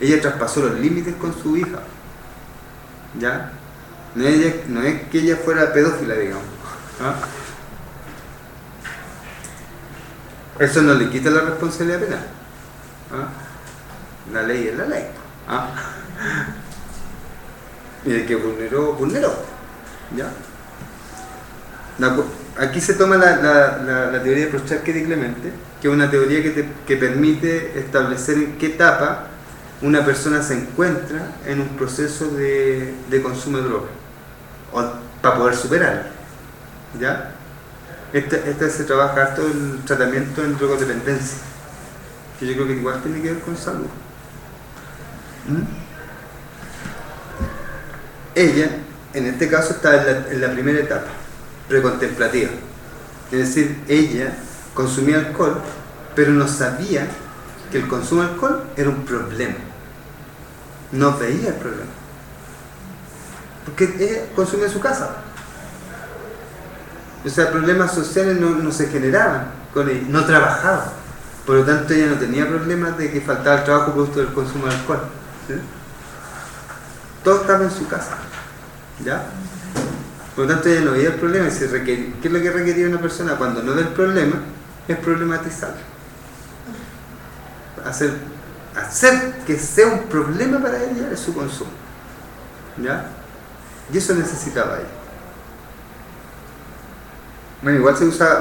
Ella traspasó los límites con su hija, ¿ya? No es que ella fuera pedófila, digamos, ¿ah? Eso no le quita la responsabilidad penal, ¿ah? La ley es la ley, ¿ah? Y el que vulneró, ¿ya? Aquí se toma la teoría de Prochaska y de Clemente, que es una teoría que permite establecer en qué etapa una persona se encuentra en un proceso de consumo de droga, o para poder superarlo, ¿ya? Se trabaja harto el tratamiento en drogodependencia, que yo creo que igual tiene que ver con salud. Ella, en este caso, está en la primera etapa, precontemplativa. Es decir, ella consumía alcohol, pero no sabía que el consumo de alcohol era un problema. No veía el problema. Porque ella consumía en su casa. O sea, problemas sociales no se generaban con ella, no trabajaba. Por lo tanto, ella no tenía problemas de que faltaba el trabajo producto del consumo de alcohol, ¿sí? Todo estaba en su casa, ¿ya? Por lo tanto, ella no veía el problema. ¿Qué es lo que requería una persona cuando no ve el problema? Es problematizarlo. Hacer que sea un problema para ella es su consumo, ¿ya? Y eso necesitaba ella. Bueno, igual se usa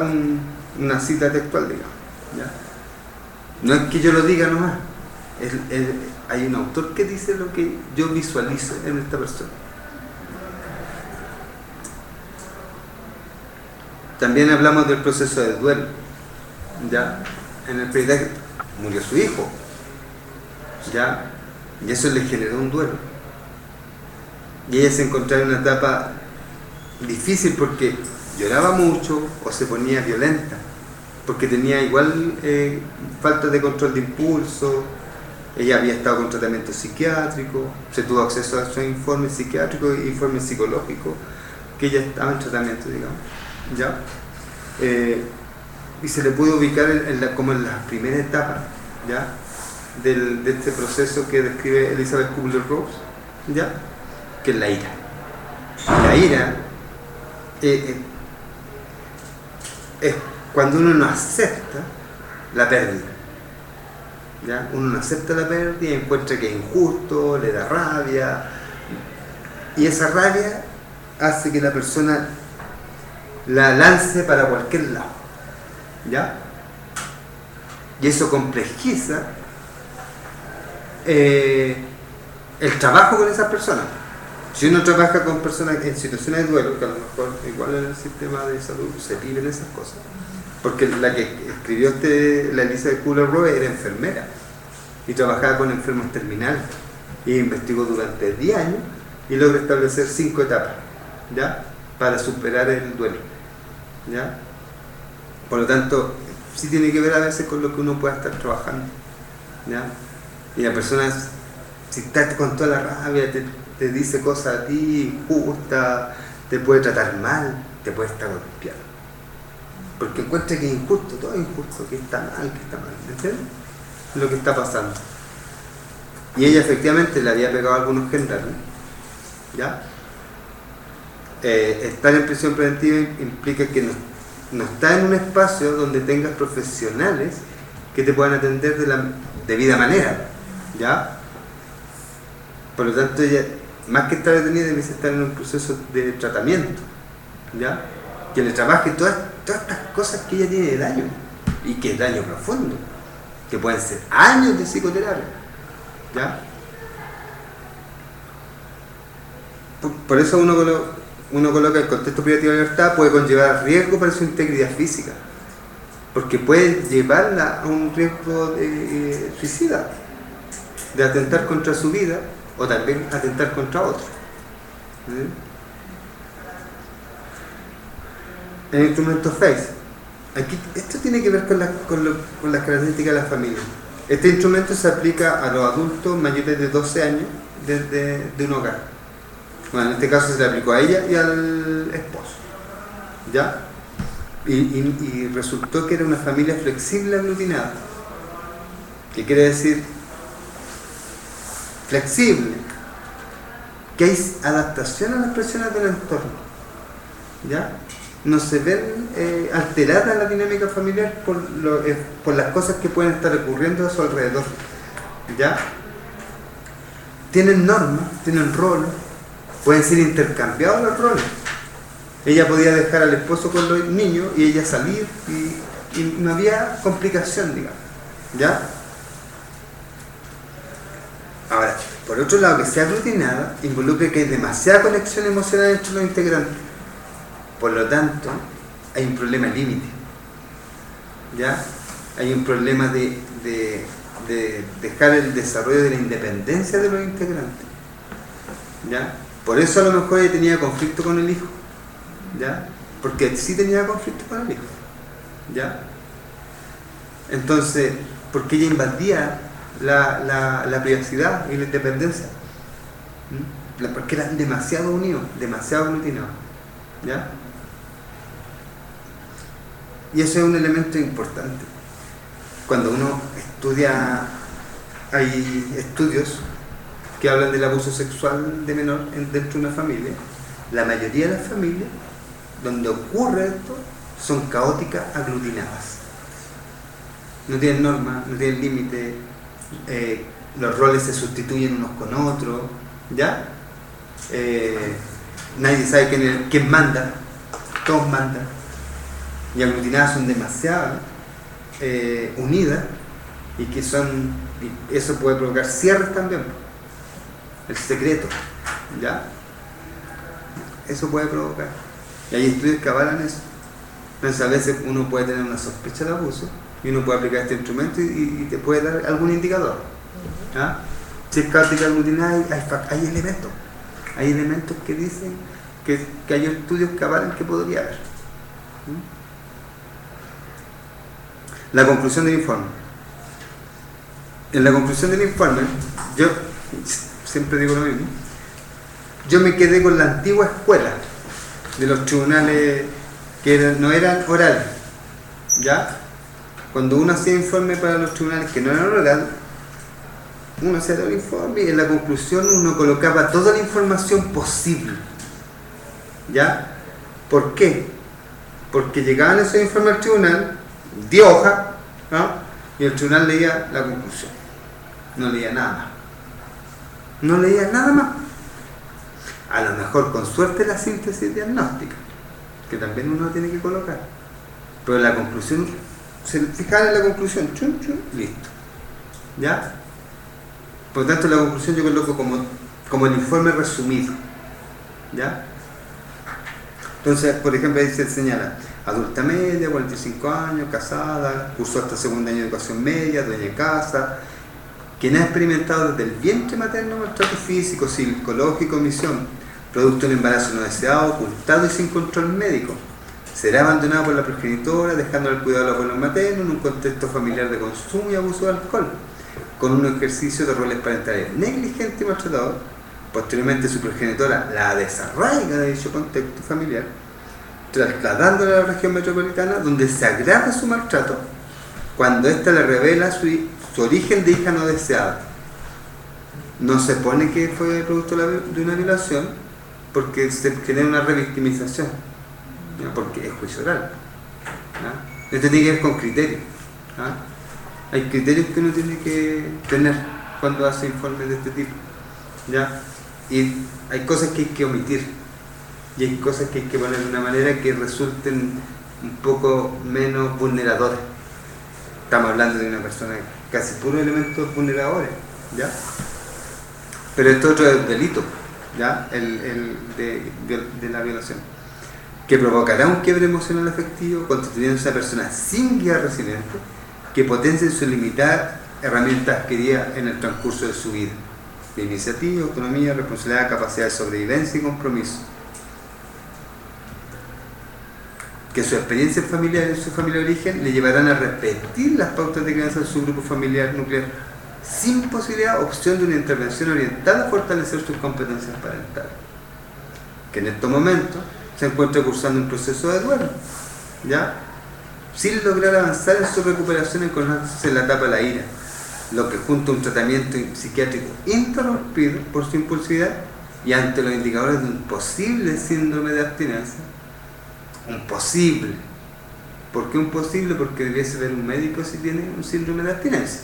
una cita textual, digamos, ¿ya? No es que yo lo diga nomás. Hay un autor que dice lo que yo visualizo en esta persona. También hablamos del proceso de duelo, ¿ya? En el peritaje murió su hijo, ¿ya? Y eso le generó un duelo. Y ella se encontraba en una etapa difícil porque lloraba mucho o se ponía violenta, porque tenía igual falta de control de impulso. Ella había estado con tratamiento psiquiátrico, se tuvo acceso a su informe psiquiátrico e informe psicológico, que ella estaba en tratamiento, digamos, ¿ya? Y se le puede ubicar como en las primeras etapas, ¿ya? De este proceso que describe Elizabeth Kubler-Ross, ¿ya? Que es la ira. La ira es cuando uno no acepta la pérdida, ¿ya? Uno no acepta la pérdida y encuentra que es injusto, le da rabia, y esa rabia hace que la persona la lance para cualquier lado, ¿ya? Y eso complejiza el trabajo con esas personas. Si uno trabaja con personas en situaciones de duelo, que a lo mejor igual en el sistema de salud se viven esas cosas, porque la que escribió la Elizabeth Kubler-Ross era enfermera y trabajaba con enfermos terminales y investigó durante 10 años y logró establecer 5 etapas, ¿ya? Para superar el duelo, ¿ya? Por lo tanto, sí tiene que ver a veces con lo que uno pueda estar trabajando, ¿ya? Y la persona, si está con toda la rabia, te dice cosas a ti injustas, te puede tratar mal, te puede estar golpeando, porque encuentra que es injusto, todo es injusto, que está mal, ¿entiendes? Lo que está pasando. Y ella efectivamente le había pegado a algunos gendarmes, ¿ya? Estar en prisión preventiva implica que no está en un espacio donde tengas profesionales que te puedan atender de la debida manera, ¿ya? Por lo tanto, ella, más que estar detenida, debe estar en un proceso de tratamiento, ¿ya? Que le trabaje todas estas cosas que ella tiene de daño, y que es daño profundo, que pueden ser años de psicoterapia, ¿ya? Por eso uno coloca el contexto privativo de libertad puede conllevar riesgo para su integridad física, porque puede llevarla a un riesgo de suicida, de atentar contra su vida o también atentar contra otro. El instrumento FACE. Aquí, esto tiene que ver con las características de la familia. Este instrumento se aplica a los adultos mayores de 12 años de un hogar. Bueno, en este caso se le aplicó a ella y al esposo. ¿Ya? Y resultó que era una familia flexible aglutinada. ¿Qué quiere decir? Flexible. Que hay adaptación a las presiones del entorno. ¿Ya? No se ven alteradas la dinámica familiar por las cosas que pueden estar ocurriendo a su alrededor. ¿Ya? Tienen normas, tienen roles, pueden ser intercambiados los roles. Ella podía dejar al esposo con los niños y ella salir y no había complicación, digamos. ¿Ya? Ahora, por otro lado, que sea aglutinada involucra que hay demasiada conexión emocional entre los integrantes. Por lo tanto, hay un problema límite. ¿Ya? Hay un problema de dejar el desarrollo de la independencia de los integrantes. ¿Ya? Por eso a lo mejor ella tenía conflicto con el hijo. ¿Ya? Porque sí tenía conflicto con el hijo. ¿Ya? Entonces, porque ella invadía la privacidad y la independencia. Porque eran demasiado unidos, demasiado aglutinados. ¿Ya? Y eso es un elemento importante. Cuando uno estudia, hay estudios que hablan del abuso sexual de menor dentro de una familia. La mayoría de las familias donde ocurre esto son caóticas aglutinadas. No tienen normas, no tienen límites, los roles se sustituyen unos con otros, ¿ya? Nadie sabe quién manda, todos mandan, y aglutinadas son demasiado unidas y que y eso puede provocar cierres también, el secreto, ¿ya? Eso puede provocar. Y hay estudios que avalan eso. Entonces a veces uno puede tener una sospecha de abuso y uno puede aplicar este instrumento y te puede dar algún indicador. ¿Ah? Si es caótica aglutinada, hay elementos. Hay elementos que dicen que hay estudios que avalan que podría haber. La conclusión del informe. En la conclusión del informe, yo siempre digo lo mismo. Yo me quedé con la antigua escuela de los tribunales que no eran orales, ¿ya? Cuando uno hacía informe para los tribunales que no eran orales, uno hacía el informe y en la conclusión uno colocaba toda la información posible, ¿ya? ¿Por qué? Porque llegaban esos informes al tribunal, 10 hojas, ¿no? Y el tribunal leía la conclusión, no leía nada más. No leía nada más. A lo mejor con suerte la síntesis diagnóstica, que también uno tiene que colocar. Pero la conclusión, se fijaban en la conclusión, chun, chun, listo. ¿Ya? Por tanto, la conclusión yo coloco como el informe resumido. ¿Ya? Entonces, por ejemplo, ahí se señala: adulta media, 45 años, casada, cursó hasta segundo año de educación media, dueña de casa, quien ha experimentado desde el vientre materno maltrato físico, psicológico, omisión, producto de un embarazo no deseado, ocultado y sin control médico. Será abandonado por la progenitora, dejando al cuidado de los abuelos maternos en un contexto familiar de consumo y abuso de alcohol, con un ejercicio de roles parentales negligente y maltratador. Posteriormente su progenitora la desarraiga de dicho contexto familiar, trasladándola a la región metropolitana, donde se agrava su maltrato cuando ésta le revela su origen de hija no deseada. No se pone que fue producto de una violación, porque se genera una revictimización, ¿no? Porque es juicio oral, ¿no? Esto tiene que ver con criterios, ¿no? Hay criterios que uno tiene que tener cuando hace informes de este tipo, ¿ya? Y hay cosas que hay que omitir y hay cosas que hay que poner de una manera que resulten un poco menos vulneradoras. Estamos hablando de una persona casi puro elementos vulneradores, ¿ya? Pero esto otro es el delito, ¿ya? El de la violación, que provocará un quiebre emocional afectivo, constituyendo a esa persona sin guía resiliente, que potencie su limitada herramientas adquiridas en el transcurso de su vida, de iniciativa, autonomía, responsabilidad, capacidad de sobrevivencia y compromiso. Que su experiencia familiar y su familia de origen le llevarán a repetir las pautas de crianza de su grupo familiar nuclear, sin posibilidad o opción de una intervención orientada a fortalecer sus competencias parentales. Que en estos momentos se encuentra cursando un proceso de duelo, ¿ya? Sin lograr avanzar en su recuperación y encontrándose en la etapa de la ira, lo que junto a un tratamiento psiquiátrico interrumpido por su impulsividad y ante los indicadores de un posible síndrome de abstinencia. Un posible. ¿Por qué un posible? Porque debiese ver un médico si tiene un síndrome de abstinencia.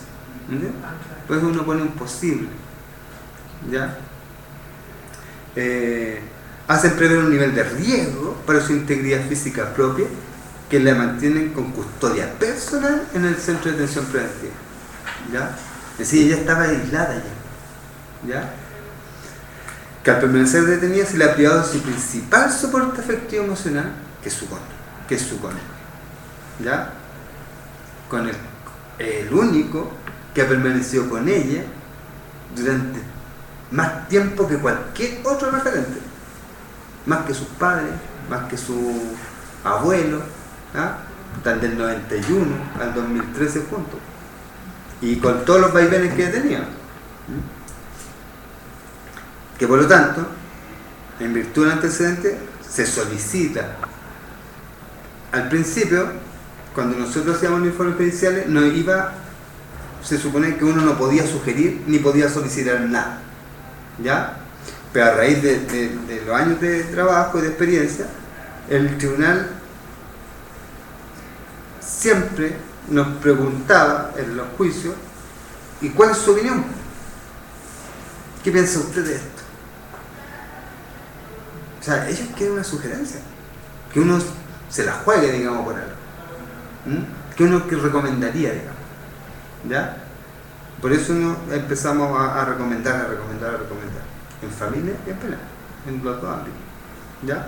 ¿Entiendes? Pues uno pone un posible. ¿Ya? Hacen prever un nivel de riesgo para su integridad física propia que la mantienen con custodia personal en el centro de atención preventiva. ¿Ya? Es decir, ella estaba aislada ya. ¿Ya? Que al permanecer detenida se le ha privado de su principal soporte afectivo emocional, que es su cónyuge. ¿Ya? Con el único que ha permanecido con ella durante más tiempo que cualquier otro referente, más que sus padres, más que su abuelo, ¿ah? Están del 91 al 2013 juntos y con todos los vaivenes que tenía. Que por lo tanto, en virtud del antecedente, se solicita. Al principio, cuando nosotros hacíamos los informes periciales, se supone que uno no podía sugerir ni podía solicitar nada, ¿ya? Pero a raíz de los años de trabajo y de experiencia, el tribunal siempre nos preguntaba en los juicios: ¿y cuál es su opinión? ¿Qué piensa usted de esto? O sea, ellos quieren una sugerencia, que uno se la juegue, digamos, por algo, que uno que recomendaría, digamos, ¿ya? Por eso empezamos a recomendar, en familia y en penal, en los dos ámbitos, ¿ya?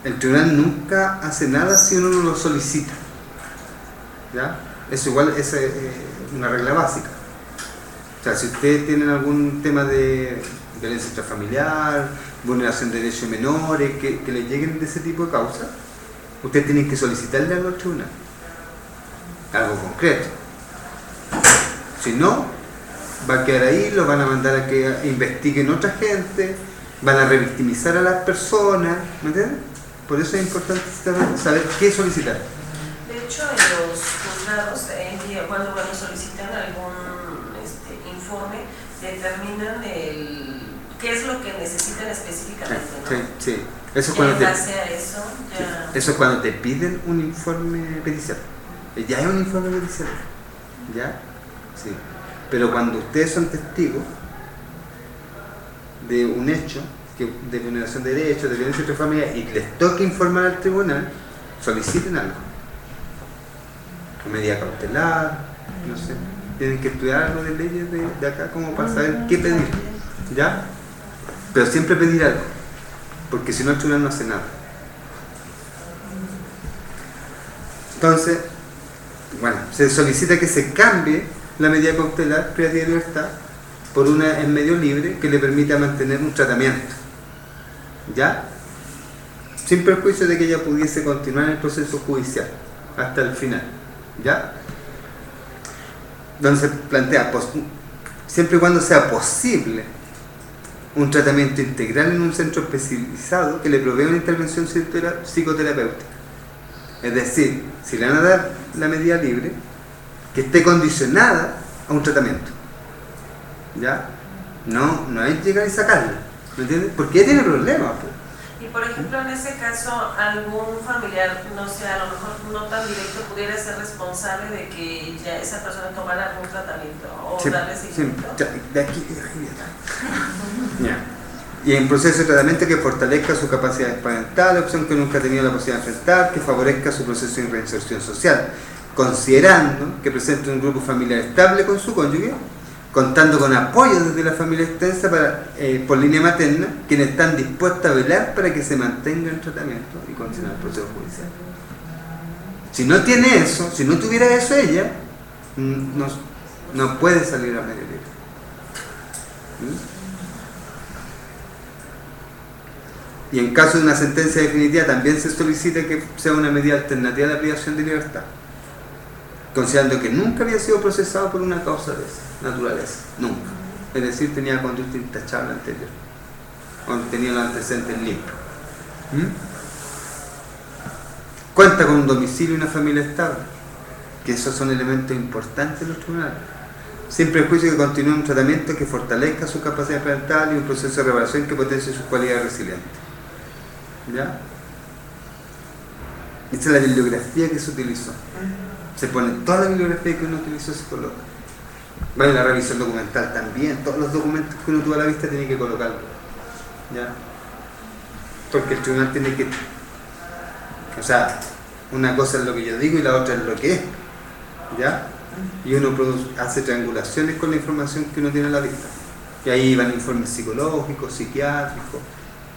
El tribunal nunca hace nada si uno no lo solicita, ¿ya? Eso igual es una regla básica. O sea, si ustedes tienen algún tema de violencia intrafamiliar, vulneración de derechos menores, que les lleguen de ese tipo de causas, ustedes tienen que solicitarle algo al tribunal, algo concreto. Si no, va a quedar ahí, lo van a mandar a que investiguen otra gente, van a revictimizar a las personas, ¿me entiendes? Por eso es importante saber qué solicitar. De hecho, en los juzgados, cuando solicitan algún informe, determinan qué es lo que necesitan específicamente, ¿no? Sí. Eso es cuando eso es cuando te piden un informe pericial. Ya es un informe pericial. ¿Ya? Sí. Pero cuando ustedes son testigos de un hecho de vulneración de derechos, de violencia intrafamiliar, y les toca informar al tribunal, soliciten algo. Medida cautelar, no sé. Tienen que estudiar algo de leyes de acá como para saber qué pedir. ¿Ya? Pero siempre pedir algo, porque si no el tribunal no hace nada. Entonces, bueno, se solicita que se cambie la medida cautelar privativa de libertad por una en medio libre que le permita mantener un tratamiento, ¿ya? Sin perjuicio de que ella pudiese continuar en el proceso judicial hasta el final, ¿ya? Donde se plantea, siempre y cuando sea posible, un tratamiento integral en un centro especializado que le provea una intervención psicoterapéutica. Es decir, si le van a dar la medida libre, que esté condicionada a un tratamiento, ¿ya? No es llegar y sacarla, ¿me entiendes? Porque ella tiene problemas, pues. Y por ejemplo, en ese caso, algún familiar, no sé, a lo mejor no tan directo, pudiera ser responsable de que ya esa persona tomara algún tratamiento o darle seguimiento. De aquí. Ya. Y en proceso de tratamiento que fortalezca su capacidad parental, opción que nunca ha tenido la posibilidad de enfrentar, que favorezca su proceso de reinserción social, considerando que presente un grupo familiar estable con su cónyuge, contando con apoyo desde la familia extensa por línea materna, quienes están dispuestos a velar para que se mantenga el tratamiento y continúe el proceso judicial. Si no tiene eso, si no tuviera eso ella, no puede salir a medio libre. Y en caso de una sentencia definitiva también se solicita que sea una medida alternativa a la privación de libertad, considerando que nunca había sido procesado por una causa de esa naturaleza, nunca. Es decir, tenía conducta intachable anterior, o tenía los antecedentes limpios. Cuenta con un domicilio y una familia estable, que esos son elementos importantes en los tribunales. Sin prejuicio que continúe un tratamiento que fortalezca su capacidad parental y un proceso de reparación que potencie sus cualidades resilientes. ¿Ya? Esta es la bibliografía que se utilizó. Se pone toda la bibliografía que uno utilizó, se coloca. Vale, la revisión documental también, todos los documentos que uno tuvo a la vista tiene que colocarlo. ¿Ya? Porque el tribunal tiene que... O sea, una cosa es lo que yo digo y la otra es lo que es. ¿Ya? Y uno hace triangulaciones con la información que uno tiene a la vista. Y ahí van informes psicológicos, psiquiátricos,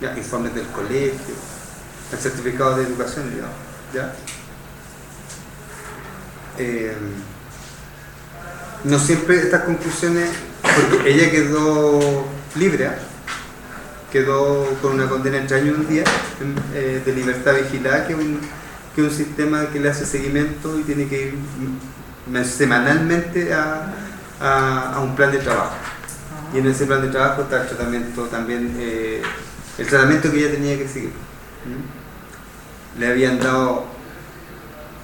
¿ya? Informes del colegio, el certificado de educación, digamos, ¿ya? No siempre estas conclusiones, porque ella quedó libre, quedó con una condena entre años y un día de libertad vigilada, que es un sistema que le hace seguimiento y tiene que ir semanalmente a un plan de trabajo. Y en ese plan de trabajo está el tratamiento también, el tratamiento que ella tenía que seguir. Le habían dado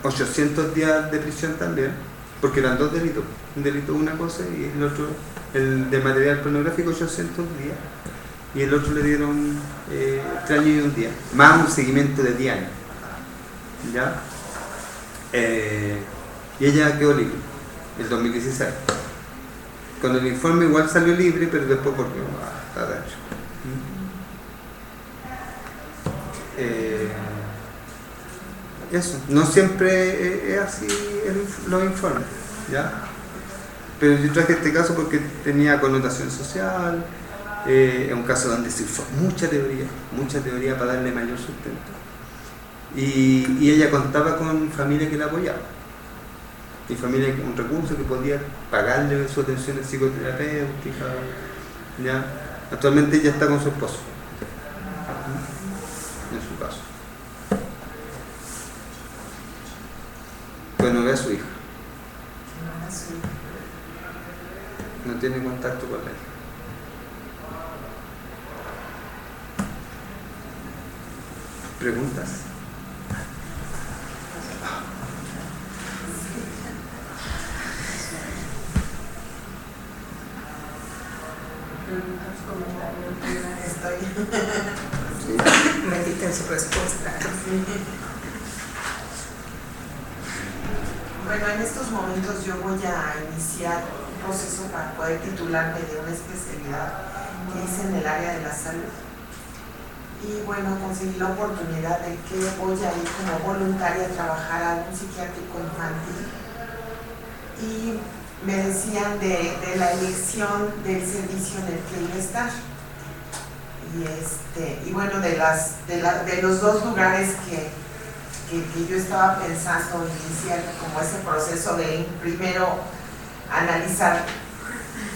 800 días de prisión también, porque eran dos delitos. Un delito una cosa y el otro, el de material pornográfico, 800 días. Y el otro le dieron 3 años y un día, más un seguimiento de 10 años. ¿Ya? Y ella quedó libre el 2016. Con el informe igual salió libre, pero después volvió a adentro. Eso, no siempre es así los informes, ¿ya? Pero yo traje este caso porque tenía connotación social, es un caso donde se usó mucha teoría para darle mayor sustento. Y ella contaba con familia que la apoyaba. Y familia con recursos que podía pagarle su atención psicoterapéutica, ¿ya? Actualmente ella está con su esposo, en su caso. Pues no ve a su hija. No tiene contacto con ella. ¿Preguntas? Medita en su respuesta. Bueno, en estos momentos yo voy a iniciar un proceso para poder titularme de una especialidad que hice en el área de la salud. Y bueno, conseguí la oportunidad de que voy a ir como voluntaria a trabajar a un psiquiátrico infantil. Y me decían de la elección del servicio en el que iba a estar. Y bueno, de los dos lugares que yo estaba pensando iniciar como ese proceso de primero analizar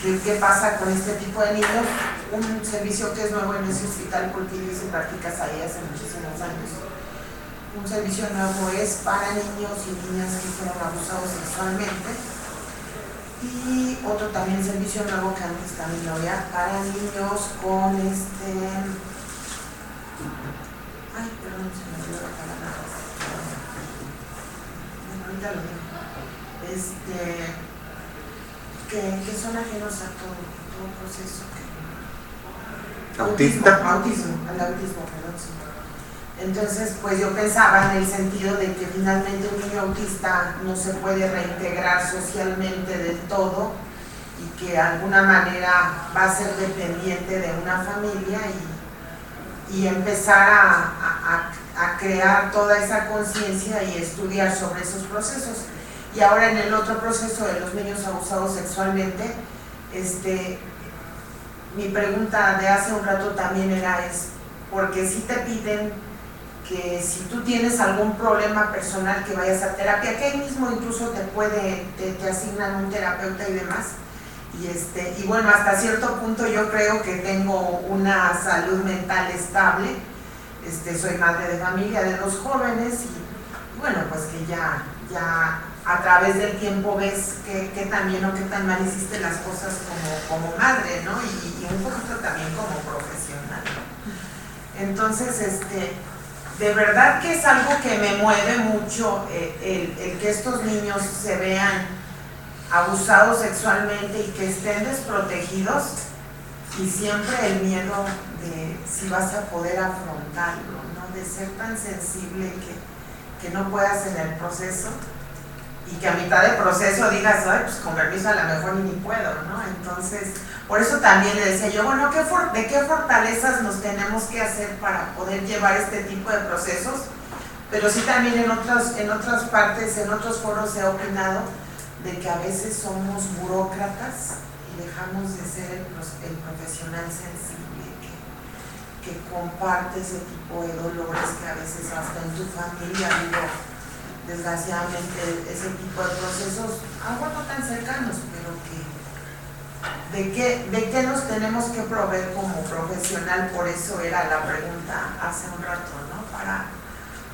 qué pasa con este tipo de niños, un servicio que es nuevo en ese hospital porque yo hice prácticas ahí hace muchísimos años. Un servicio nuevo es para niños y niñas que fueron abusados sexualmente. Y otro también servicio nuevo que antes también lo había para niños con ay, perdón, se me olvidó la palabra. Bueno, ahorita lo digo. Que son ajenos a todo proceso. ¿Autista? Al autismo, perdón. Sí. Entonces, pues yo pensaba en el sentido de que finalmente un niño autista no se puede reintegrar socialmente del todo y que de alguna manera va a ser dependiente de una familia y empezar a crear toda esa conciencia y estudiar sobre esos procesos. Y ahora en el otro proceso de los niños abusados sexualmente, mi pregunta de hace un rato también era porque si te piden que si tú tienes algún problema personal que vayas a terapia, que ahí mismo incluso te asignan un terapeuta y demás. Y bueno, hasta cierto punto yo creo que tengo una salud mental estable. Soy madre de familia de 2 jóvenes y bueno, pues que ya a través del tiempo ves que tan bien o qué tan mal hiciste las cosas como madre, ¿no? Y un poquito también como profesional. Entonces, de verdad que es algo que me mueve mucho el que estos niños se vean abusados sexualmente y que estén desprotegidos, y siempre el miedo de si vas a poder afrontarlo, ¿no? De ser tan sensible que no puedas en el proceso y que a mitad del proceso digas, ay, pues con permiso a lo mejor ni puedo, ¿no? Entonces, por eso también le decía yo, bueno, ¿de qué fortalezas nos tenemos que hacer para poder llevar este tipo de procesos? Pero sí también en otras partes, en otros foros he opinado de que a veces somos burócratas y dejamos de ser el profesional sensible que comparte ese tipo de dolores que a veces hasta en tu familia vivo, desgraciadamente, ese tipo de procesos, algo no tan cercanos, pero ¿de qué nos tenemos que proveer como profesional? Por eso era la pregunta hace un rato, ¿no?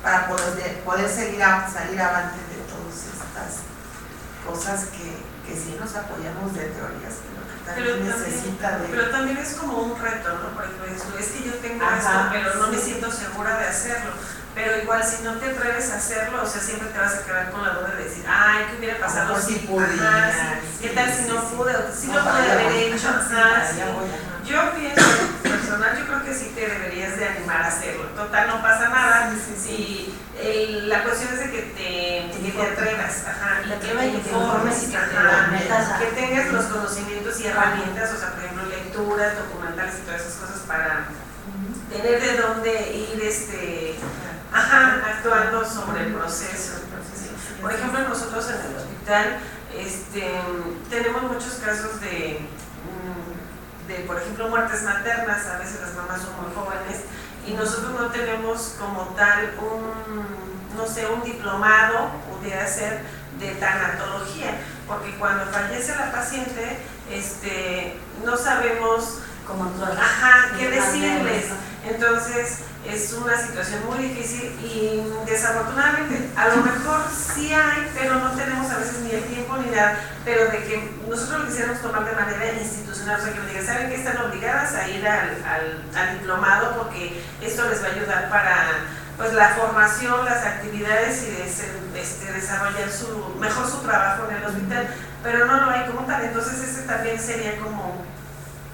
Para poder salir avante de todas estas cosas que sí nos apoyamos de teorías, pero necesita de... Pero también es como un reto, ¿no? Por ejemplo, es que yo tengo esto, pero no me siento segura de hacerlo. Pero igual, si no te atreves a hacerlo, o sea, siempre te vas a quedar con la duda de decir, ay, ¿qué hubiera pasado si pude? ¿Qué tal si no pude? Si no pude haber hecho, yo pienso, personal, yo creo que sí te deberías de animar a hacerlo. Total, no pasa nada. Sí. La cuestión es de que te atrevas, que tengas los conocimientos y herramientas, o sea, por ejemplo, lecturas, documentales y todas esas cosas para tener de dónde ir actuando sobre el proceso. Por ejemplo, nosotros en el hospital tenemos muchos casos de, por ejemplo, muertes maternas. A veces las mamás son muy jóvenes y nosotros no tenemos como tal un diplomado, pudiera ser, de tanatología, porque cuando fallece la paciente, no sabemos qué decirles. Entonces es una situación muy difícil y desafortunadamente a lo mejor sí hay, pero no tenemos a veces ni el tiempo ni nada, pero de que nosotros lo quisiéramos tomar de manera institucional, o sea, que nos digan, ¿saben que están obligadas a ir al diplomado? Porque esto les va a ayudar para pues la formación, las actividades y desarrollar mejor su trabajo en el hospital, pero no lo hay como tal. Entonces ese también sería como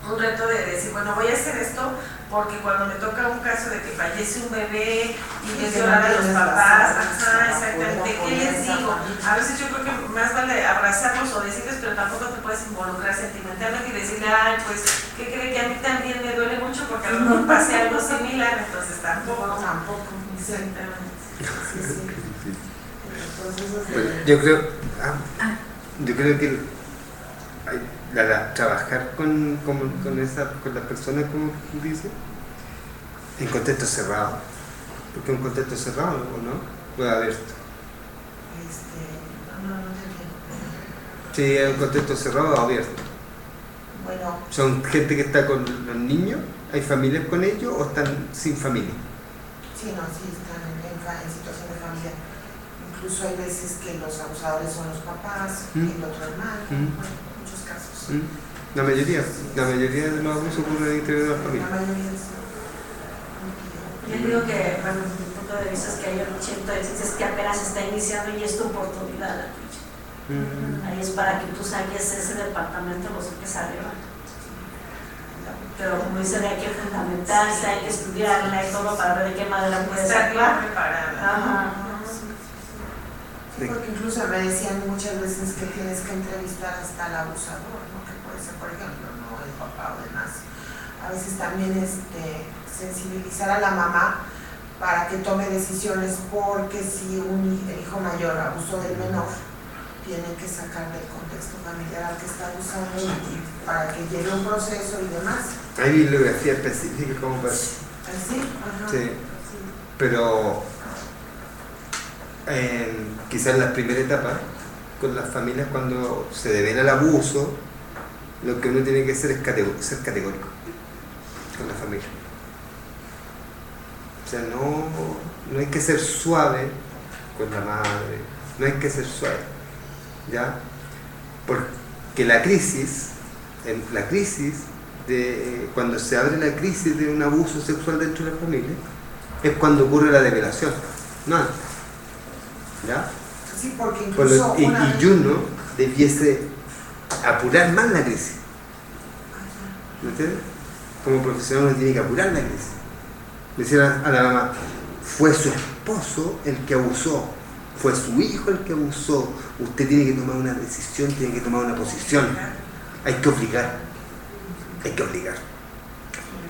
un reto de decir, bueno, voy a hacer esto porque cuando me toca un caso de que fallece un bebé y es llorar a los papás, exactamente, ¿qué les digo? A veces yo creo que más vale abrazarlos o decirles, pero tampoco te puedes involucrar sentimentalmente y decirle, ay, pues, ¿qué cree que a mí también me duele mucho porque a lo mejor pasé algo similar? Entonces tampoco. Exactamente. Yo creo que trabajar con la persona, como dice, en contexto cerrado, porque un contexto cerrado, ¿o no? Puede haber. Sí, es un contexto cerrado o abierto. Bueno. ¿Son gente que está con los niños? ¿Hay familias con ellos o están sin familia? Sí, están en situación de familia. Incluso hay veces que los abusadores son los papás, el otro hermano, muchos casos. La mayoría de los abusos ocurren en el interior de la familia. La mayoría sí. Yo digo que, bueno, desde mi punto de vista es que hay un 80 es que apenas está iniciando y es tu oportunidad la tuya. Ahí es para que tú saques ese departamento, lo saques arriba. Pero como dicen, hay que fundamentarse, hay que estudiarla y todo para ver de qué manera puedes actuar. Sí, porque incluso me decían muchas veces que tienes que entrevistar hasta al abusador, ¿no? Que puede ser, por ejemplo, ¿no? El papá o demás. A veces también sensibilizar a la mamá para que tome decisiones, porque si el hijo mayor abusó del menor, tienen que sacar del contexto familiar al que está abusando y para que lleve un proceso y demás. Hay bibliografía específica como para... ¿Sí? Ajá. Sí. Pero quizás en la primera etapa, con las familias, cuando se devela el abuso, lo que uno tiene que hacer es ser categórico con la familia. O sea, no hay que ser suave con la madre, no hay que ser suave, ¿ya? Porque la crisis, cuando se abre la crisis de un abuso sexual dentro de la familia, es cuando ocurre la develación, no antes, ¿ya? Sí, porque incluso y uno debiese apurar más la crisis, ¿me entiendes? Como profesional uno tiene que apurar la crisis. Decir a la mamá, fue su esposo el que abusó, fue su hijo el que abusó, usted tiene que tomar una decisión, tiene que tomar una posición, hay que obligar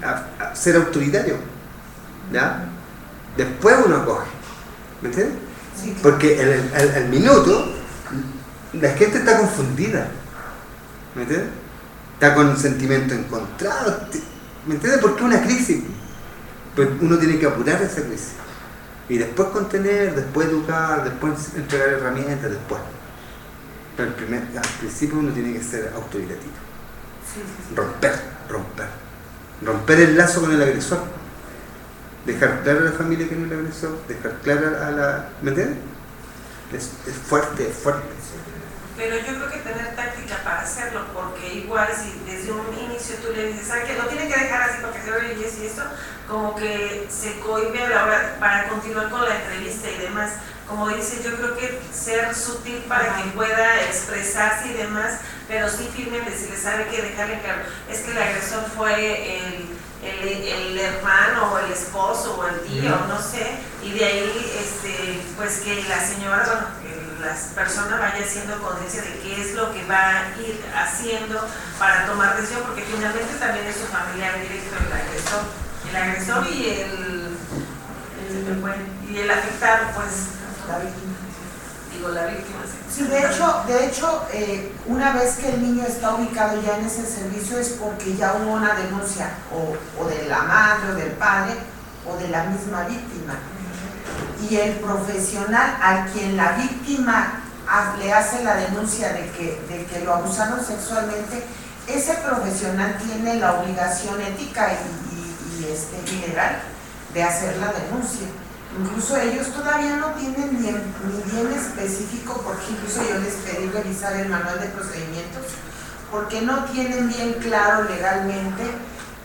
a ser autoritario, ¿ya? Después uno acoge, ¿me entiendes? Sí, claro. Porque al minuto la gente está confundida, ¿me entiendes? Está con sentimientos encontrados, ¿me entiendes? Porque es una crisis, pues uno tiene que apurar esa crisis y después contener, después educar, después entregar herramientas, después. Pero al principio uno tiene que ser autoritativo, romper el lazo con el agresor, dejar claro a la familia que no es el agresor, dejar claro a la... ¿me entiendes? Es fuerte. Pero yo creo que tener táctica para hacerlo, porque igual si desde un inicio tú le dices, ¿sabes qué? Lo tiene que dejar así porque se oye y esto, como que se cohíbe a la hora para continuar con la entrevista y demás. Como dice, yo creo que ser sutil para que pueda expresarse y demás, pero sí firme en decirle, ¿sabe qué? Dejarle claro, es que el agresor fue el hermano o el esposo o el tío, no sé, y de ahí pues que la señora, bueno, que la persona vaya haciendo conciencia de qué es lo que va a ir haciendo para tomar decisión, porque finalmente también es su familiar directo el agresor y el afectado, pues La víctima. Digo, la víctima. Sí, de hecho, una vez que el niño está ubicado ya en ese servicio es porque ya hubo una denuncia o de la madre o del padre o de la misma víctima. Y el profesional a quien la víctima le hace la denuncia de que lo abusaron sexualmente, ese profesional tiene la obligación ética y legal de hacer la denuncia. Incluso ellos todavía no tienen ni bien específico, porque incluso yo les pedí revisar el manual de procedimientos, porque no tienen bien claro legalmente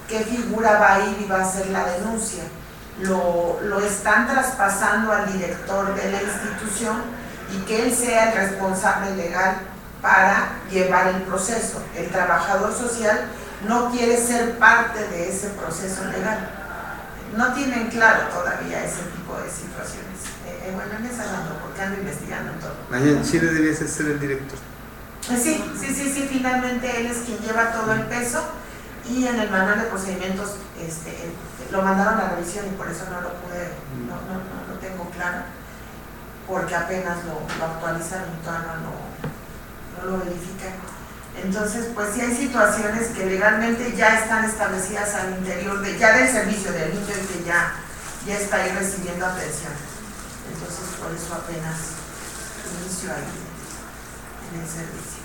qué figura va a ir y va a hacer la denuncia. Lo están traspasando al director de la institución y que él sea el responsable legal para llevar el proceso. El trabajador social no quiere ser parte de ese proceso legal. No tienen claro todavía ese tipo de situaciones. Bueno, en esa no, porque ando investigando todo. Allá en Chile debiese ser el director. Sí, finalmente él es quien lleva todo el peso y en el manual de procedimientos lo mandaron a revisión y por eso no lo pude, no lo tengo claro, porque apenas lo actualizaron y todavía no lo verifican. Entonces, pues sí hay situaciones que legalmente ya están establecidas al interior ya del servicio del niño y que ya está ahí recibiendo atención. Entonces, por eso apenas inicio ahí en el servicio.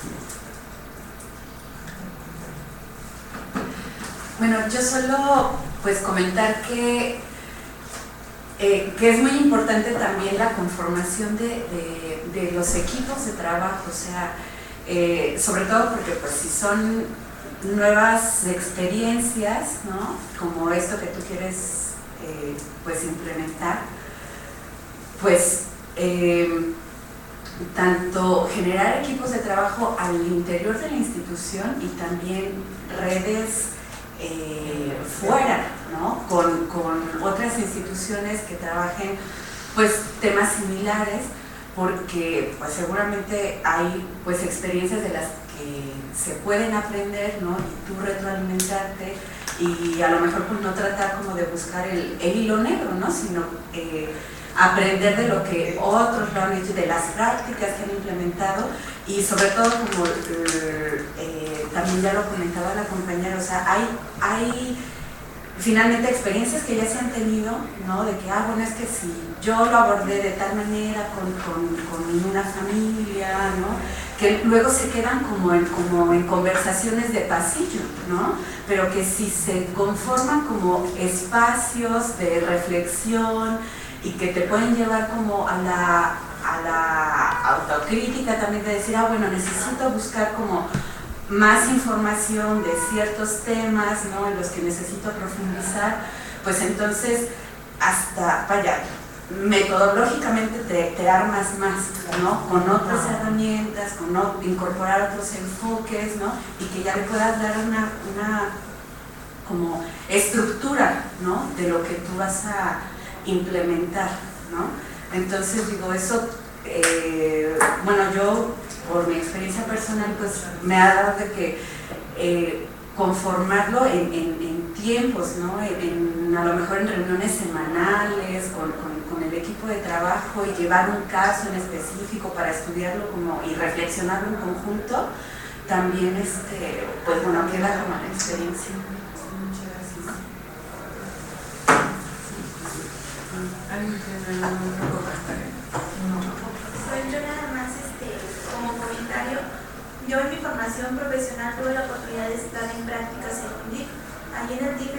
Bueno, yo solo pues comentar que es muy importante también la conformación de los equipos de trabajo, o sea, sobre todo porque pues si son nuevas experiencias, ¿no? Como esto que tú quieres pues implementar, pues tanto generar equipos de trabajo al interior de la institución y también redes fuera, ¿no? Con otras instituciones que trabajen pues temas similares, porque pues seguramente hay pues experiencias de las que se pueden aprender, ¿no? Y tú retroalimentarte y a lo mejor pues no tratar como de buscar el hilo negro, ¿no? Sino aprender de lo que otros lo han hecho, de las prácticas que han implementado y sobre todo como también ya lo comentaba la compañera, o sea, hay finalmente experiencias que ya se han tenido, ¿no? De que, bueno, es que si yo lo abordé de tal manera con una familia, ¿no? Que luego se quedan como en conversaciones de pasillo, ¿no? Pero que si se conforman como espacios de reflexión y que te pueden llevar como a la autocrítica también, de decir, bueno, necesito buscar como más información de ciertos temas, ¿no? En los que necesito profundizar, pues entonces hasta, metodológicamente te armas más, ¿no? Con otras herramientas, incorporar otros enfoques, ¿no? Y que ya le puedas dar una como estructura, ¿no? De lo que tú vas a implementar, ¿no? Entonces digo, eso, bueno, yo por mi experiencia personal, pues me ha dado de que conformarlo en tiempos, ¿no? A lo mejor en reuniones semanales con el equipo de trabajo y llevar un caso en específico para estudiarlo y reflexionarlo en conjunto, también, pues bueno, queda como la experiencia. Muchas gracias. ¿Alguien tiene algo más? Pues yo nada más, como comentario, yo en mi formación profesional tuve la oportunidad de estar en prácticas en un DIF. Allí en el DIF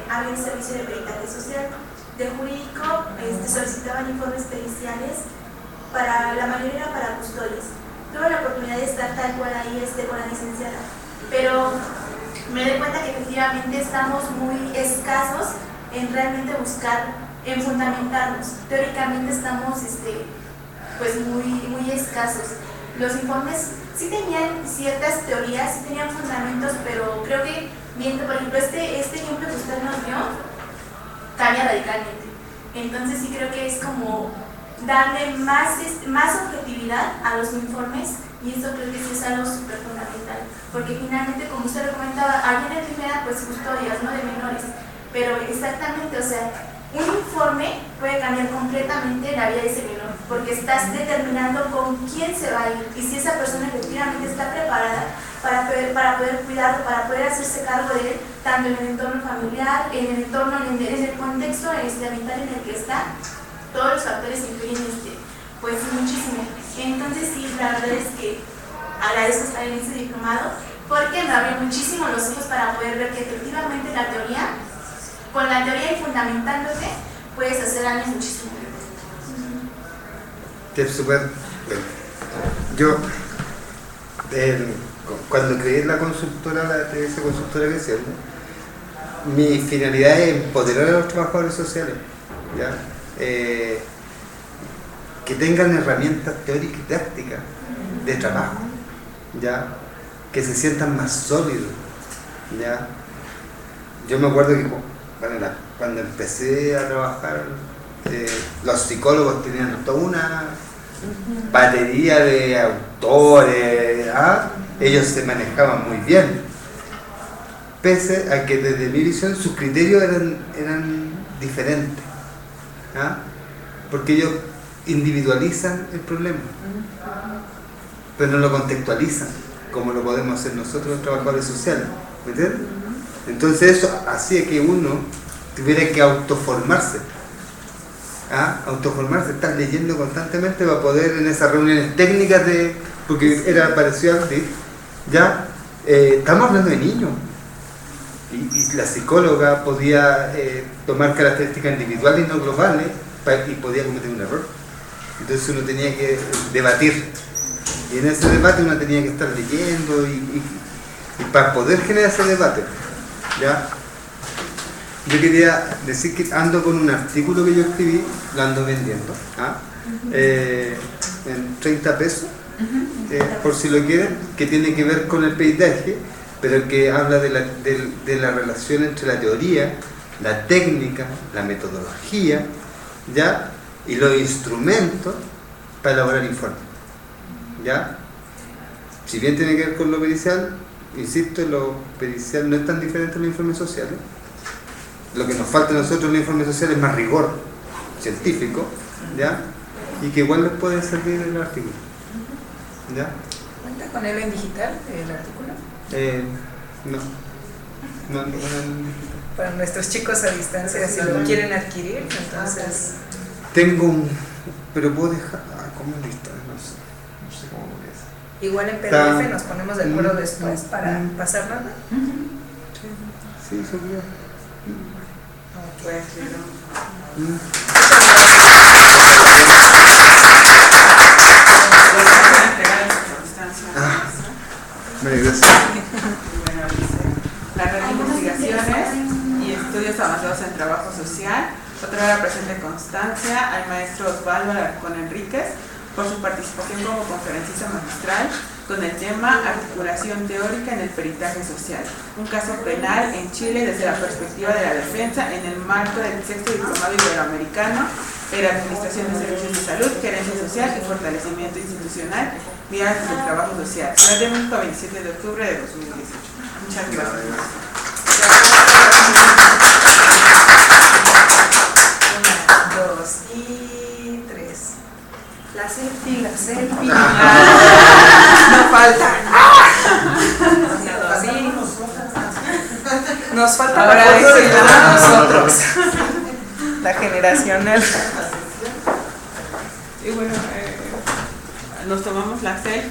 había un servicio de peritaje social. De jurídico solicitaban informes periciales, la mayoría era para custodias. Tuve la oportunidad de estar tal cual ahí con la licenciada, pero me doy cuenta que efectivamente estamos muy escasos en realmente buscar, en fundamentarnos. Teóricamente estamos pues muy escasos. Los informes sí tenían ciertas teorías, sí tenían fundamentos, pero creo que viendo, por ejemplo, este ejemplo que usted nos dio, cambia radicalmente. Entonces sí creo que es como darle más objetividad a los informes, y eso creo que sí es algo súper fundamental, porque finalmente, como usted lo comentaba, allí en el primera pues custodias, ¿no? De menores, pero exactamente, o sea, un informe puede cambiar completamente la vida de ese menor, porque estás determinando con quién se va a ir y si esa persona efectivamente está preparada para poder cuidarlo, para poder hacerse cargo de él, tanto en el entorno familiar, en el entorno, en el contexto ambiental en el que está. Todos los factores influyen pues muchísimo. Entonces sí, la verdad es que agradezco estar en este diplomado, porque me abrió muchísimo los ojos para poder ver que efectivamente la teoría, con la teoría y fundamentándote, puedes hacer años muchísimo mejor. Es súper bueno. Yo, cuando creé la consultora, la TS Consultora Crecer, mi finalidad es empoderar a los trabajadores sociales, ¿ya? Que tengan herramientas teóricas y prácticas de trabajo, ¿ya? Que se sientan más sólidos, ¿ya? Yo me acuerdo que cuando empecé a trabajar, los psicólogos tenían toda una batería de autores, ellos se manejaban muy bien, pese a que desde mi visión sus criterios eran diferentes, porque ellos individualizan el problema, pero no lo contextualizan como lo podemos hacer nosotros los trabajadores sociales, ¿me entiendes? Entonces eso hacía que uno tuviera que autoformarse, estar leyendo constantemente para poder en esas reuniones técnicas porque era parecido al DIF, ya estamos hablando de niños y la psicóloga podía tomar características individuales y no globales y podía cometer un error. Entonces uno tenía que debatir, y en ese debate uno tenía que estar leyendo y para poder generar ese debate, ¿ya? Yo quería decir que ando con un artículo que yo escribí, lo ando vendiendo, en 30 pesos, por si lo quieren, que tiene que ver con el peritaje, pero que habla de la relación entre la teoría, la técnica, la metodología, ¿ya? Y los instrumentos para elaborar informes, ¿ya? Si bien tiene que ver con lo pericial, insisto, lo pericial no es tan diferente a los informes sociales. Lo que nos falta a nosotros en los informes sociales es más rigor científico, ¿ya? Y que igual les puede servir el artículo, ¿ya? ¿Cuenta con él en digital el artículo? No ando con él en digital. para nuestros chicos a distancia si lo quieren adquirir, entonces... Tengo un... pero puedo dejar... ¿cómo listo? No sé cómo lo voy a hacer. Igual en PDF nos ponemos de acuerdo después para pasarlo, ¿no? Sí, seguro. Pues, Vale, gracias. Bueno, dice, la red de investigaciones y estudios avanzados en trabajo social otorga la presente constancia al maestro Osvaldo Alarcón Enríquez por su participación como conferencista magistral con el tema Articulación teórica en el peritaje social, un caso penal en Chile desde la perspectiva de la defensa en el marco del sexto diplomado iberoamericano en la Administración de Servicios de Salud, Gerencia Social y Fortalecimiento Institucional, Miradas del Trabajo Social, Ciudad de México, 27 de octubre de 2018. Muchas gracias. 1, 2 y 3. La selfie. No falta. Nos falta Ahora para sí, decirlo a nosotros. La generacional. Y bueno, nos tomamos la selfie.